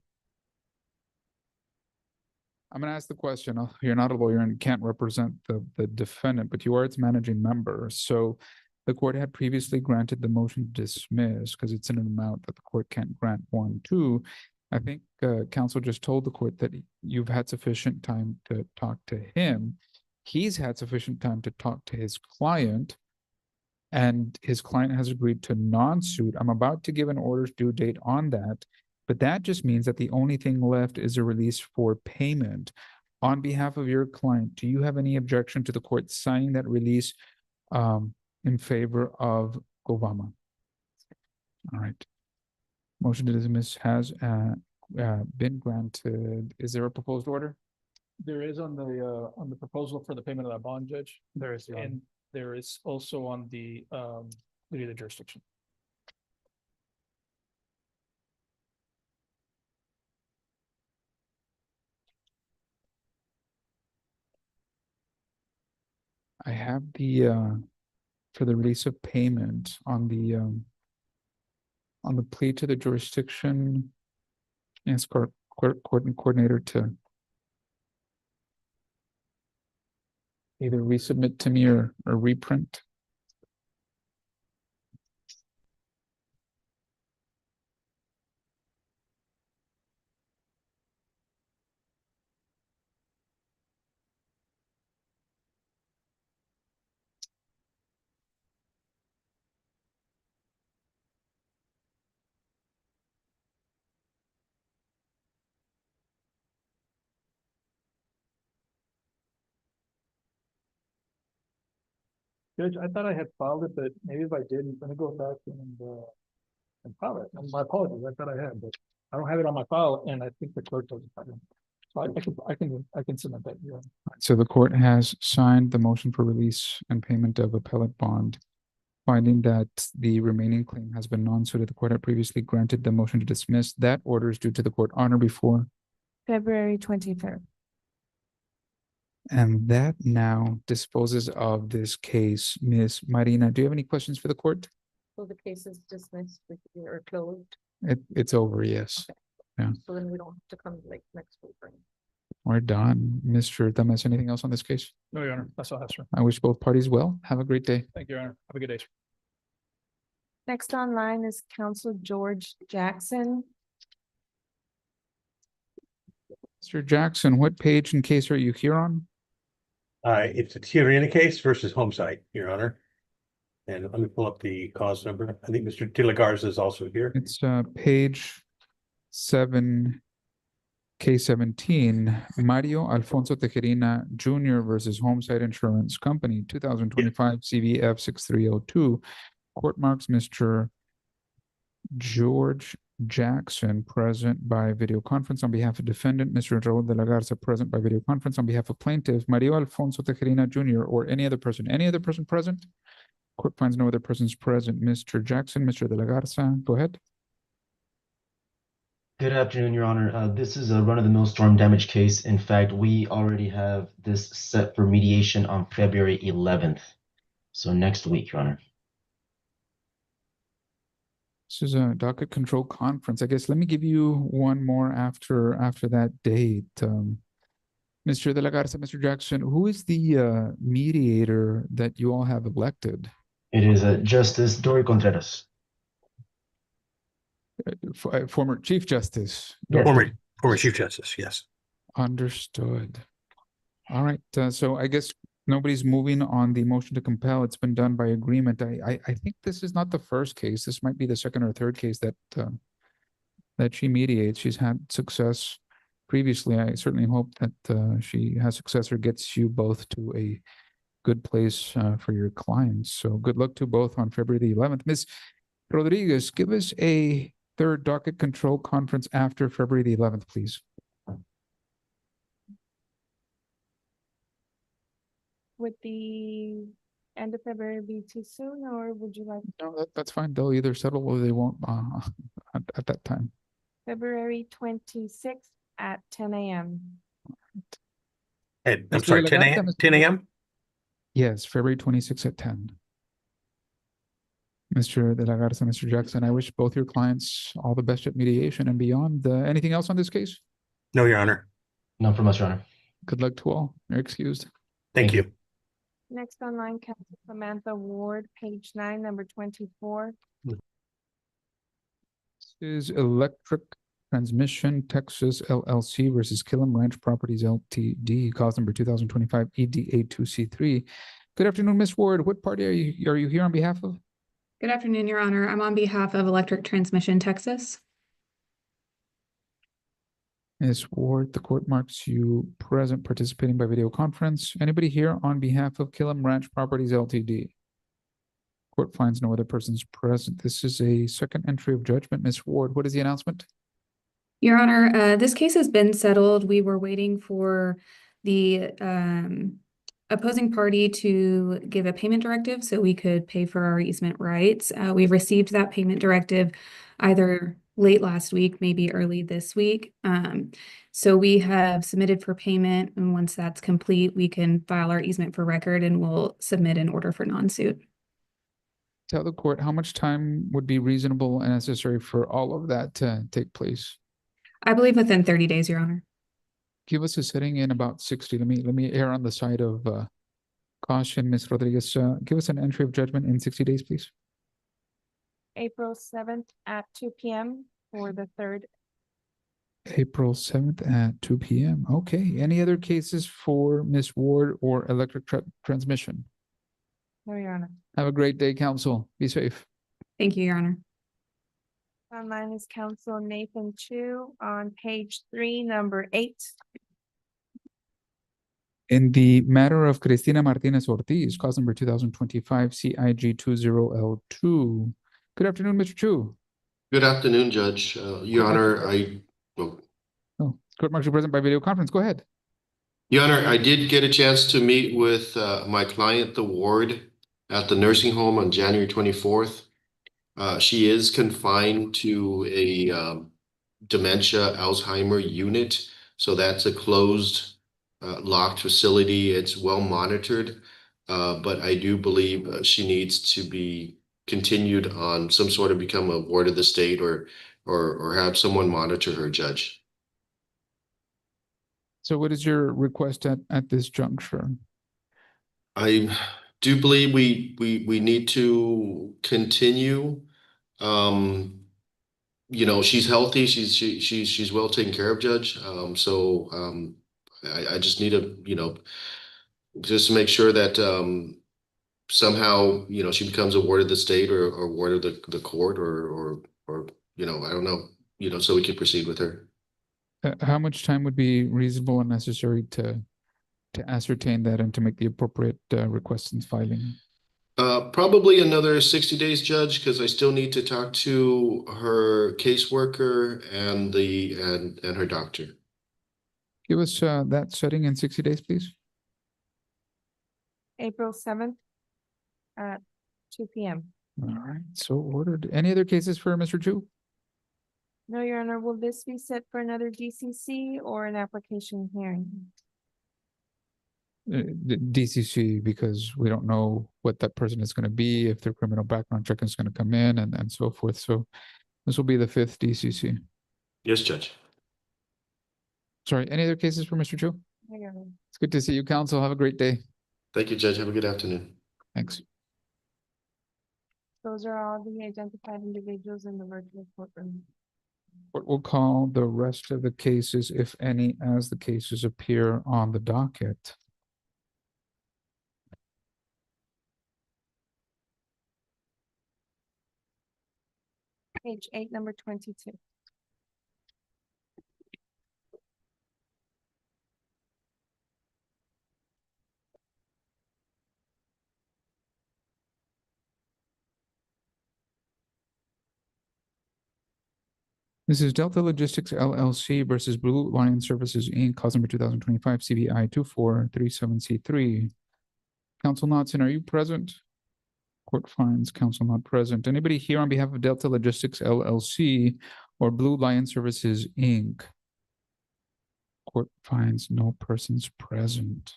S1: I'm going to ask the question. You're not a lawyer and can't represent the defendant, but you are its managing member. So the court had previously granted the motion to dismiss because it's in an amount that the court can't grant 1, 2. I think counsel just told the court that you've had sufficient time to talk to him. He's had sufficient time to talk to his client, and his client has agreed to non-suit. I'm about to give an orders due date on that, but that just means that the only thing left is a release for payment. On behalf of your client, do you have any objection to the court signing that release in favor of Govama? All right. Motion to dismiss has been granted. Is there a proposed order?
S11: There is on the proposal for the payment of that bond, Judge. There is, and there is also on the duty of the jurisdiction.
S1: I have the for the release of payment on the plea to the jurisdiction. Yes, coordinator to either resubmit to me or reprint.
S11: Judge, I thought I had filed it, but maybe if I didn't, let me go back and file it. And my apologies, I thought I had, but I don't have it on my file, and I think the clerk doesn't have it. So I can submit that. Yeah.
S1: So the court has signed the motion for release and payment of appellate bond, finding that the remaining claim has been non-suited. The court had previously granted the motion to dismiss. That order is due to the court honor before.
S2: February 23rd.
S1: And that now disposes of this case. Ms. Marina, do you have any questions for the court?
S5: So the case is dismissed or closed.
S1: It's over, yes.
S5: Okay.
S1: Yeah.
S5: So then we don't have to come like next week, right?
S1: We're done. Mr. Tamez, anything else on this case?
S11: No, Your Honor, that's all I have, sir.
S1: I wish both parties well. Have a great day.
S11: Thank you, Your Honor. Have a good day, sir.
S2: Next online is Counsel George Jackson.
S1: Mr. Jackson, what page and case are you here on?
S6: It's a Tiarina case versus Homesite, Your Honor. And let me pull up the cause number. I think Mr. Tilagarza is also here.
S1: It's page 7. Case 17, Mario Alfonso Tejerina Jr. versus Homesite Insurance Company, 2025 CVF 6302. Court marks Mr. George Jackson present by video conference on behalf of defendant, Mr. Raul de la Garza present by video conference on behalf of plaintiff, Mario Alfonso Tejerina Jr. or any other person present? Court finds no other persons present. Mr. Jackson, Mr. de la Garza, go ahead.
S9: Good afternoon, Your Honor. This is a run-of-the-mill storm damage case. In fact, we already have this set for mediation on February 11th. So next week, Your Honor.
S1: This is a docket control conference. I guess let me give you one more after that date. Mr. de la Garza, Mr. Jackson, who is the mediator that you all have elected?
S9: It is Justice Dory Contreras.
S1: Former Chief Justice.
S9: Yes.
S6: Former Chief Justice, yes.
S1: Understood. All right, so I guess nobody's moving on the motion to compel. It's been done by agreement. I think this is not the first case. This might be the second or third case that she mediates. She's had success previously. I certainly hope that she has success or gets you both to a good place for your clients. So good luck to both on February the 11th. Ms. Rodriguez, give us a third docket control conference after February the 11th, please.
S2: Would the end of February be too soon, or would you like
S1: No, that's fine. They'll either settle or they won't at that time.
S2: February 26th at 10 a.m.?
S6: And I'm
S1: Mr.
S6: sorry,
S1: de la
S6: 10
S1: Garza,
S6: a.m.
S1: Mr.
S6: 10 a.m.
S1: Yes, February 26th at 10. Mr. de la Garza, Mr. Jackson, I wish both your clients all the best at mediation and beyond. Anything else on this case?
S6: No, Your Honor.
S9: None from us, Your Honor.
S1: Good luck to all. You're excused.
S6: Thank you.
S2: Next online, Counsel Samantha Ward, page 9, number 24.
S1: This is Electric Transmission Texas LLC versus Killam Ranch Properties LTD, cause number 2025 EDA2C3. Good afternoon, Ms. Ward. What party are you here on behalf of?
S22: Good afternoon, Your Honor. I'm on behalf of Electric Transmission Texas.
S1: Ms. Ward, the court marks you present participating by video conference. Anybody here on behalf of Killam Ranch Properties LTD? Court finds no other persons present. This is a second entry of judgment. Ms. Ward, what is the announcement?
S22: Your Honor, this case has been settled. We were waiting for the opposing party to give a payment directive so we could pay for our easement rights. We received that payment directive either late last week, maybe early this week. So we have submitted for payment, and once that's complete, we can file our easement for record and we'll submit an order for non-suit.
S1: Tell the court how much time would be reasonable and necessary for all of that to take place.
S22: I believe within 30 days, Your Honor.
S1: Give us a setting in about 60. Let me err on the side of caution, Ms. Rodriguez. Give us an entry of judgment in 60 days, please.
S2: April 7th at 2 p.m. for the third.
S1: April 7th at 2 p.m. Okay. Any other cases for Ms. Ward or Electric Transmission?
S2: No, Your Honor.
S1: Have a great day, counsel. Be safe.
S22: Thank you, Your Honor.
S2: Online is Counsel Nathan Chu on page 3, number 8.
S1: In the matter of Cristina Martinez Ortiz, cause number 2025 CIG20L2. Good afternoon, Mr. Chu.
S23: Good afternoon, Judge. Your Honor,
S1: Court marks you present by video conference. Go ahead.
S23: Your Honor, I did get a chance to meet with my client, the ward, at the nursing home on January 24th. She is confined to a dementia Alzheimer unit. So that's a closed, locked facility. It's well monitored. But I do believe she needs to be continued on some sort of become a ward of the state or have someone monitor her, Judge.
S1: So what is your request at this juncture?
S23: I do believe we need to continue. You know, she's healthy. She's well taken care of, Judge. I just need to, just to make sure that somehow, she becomes a ward of the state or ward of the court or I don't know, so we can proceed with her.
S1: How much time would be reasonable and necessary to ascertain that and to make the appropriate requests and filing?
S23: Probably another 60 days, Judge, because I still need to talk to her caseworker and and her doctor.
S1: Give us that setting in 60 days, please.
S2: April 7th at 2 p.m.
S1: All right, so ordered. Any other cases for Mr. Chu?
S2: No, Your Honor, will this be set for another DCC or an application hearing?
S1: The DCC, because we don't know what that person is going to be, if their criminal background check is going to come in and so forth. So this will be the 5th DCC.
S23: Yes, Judge.
S1: Sorry, any other cases for Mr. Chu?
S2: No, Your Honor.
S1: It's good to see you, counsel. Have a great day.
S23: Thank you, Judge. Have a good afternoon.
S1: Thanks.
S2: Those are all the identified individuals in the virtual courtroom.
S1: What we'll call the rest of the cases, if any, as the cases appear on the docket.
S2: Page 8, number 22.
S1: This is Delta Logistics LLC versus Blue Lion Services Inc., cause number 2025 CBI 2437C3. Counsel Knotson, are you present? Court finds counsel not present. Anybody here on behalf of Delta Logistics LLC or Blue Lion Services Inc.? Court finds no persons present.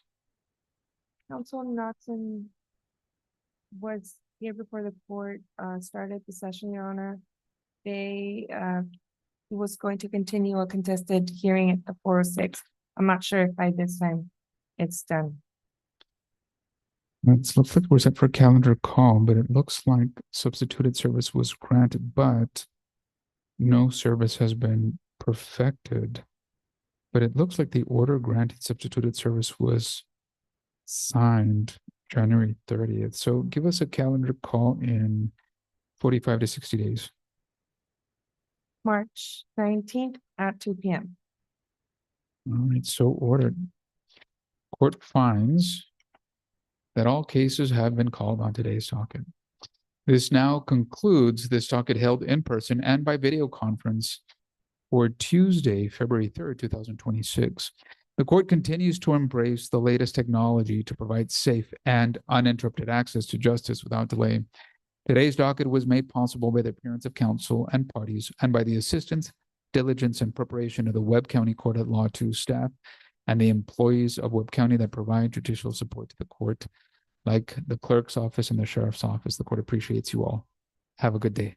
S2: Counsel Knotson was here before the court started the session, Your Honor. They was going to continue a contested hearing at the 406. I'm not sure if by this time it's done.
S1: It looks like we're set for a calendar call, but it looks like substituted service was granted, but no service has been perfected. But it looks like the order granting substituted service was signed January 30th. So give us a calendar call in 45 to 60 days.
S2: March 19th at 2 p.m.
S1: All right, so ordered. Court finds that all cases have been called on today's docket. This now concludes this docket held in person and by video conference for Tuesday, February 3rd, 2026. The court continues to embrace the latest technology to provide safe and uninterrupted access to justice without delay. Today's docket was made possible by the appearance of counsel and parties and by the assistance, diligence, and preparation of the Webb County Court at Law 2 staff and the employees of Webb County that provide judicial support to the court, like the clerk's office and the sheriff's office. The court appreciates you all. Have a good day.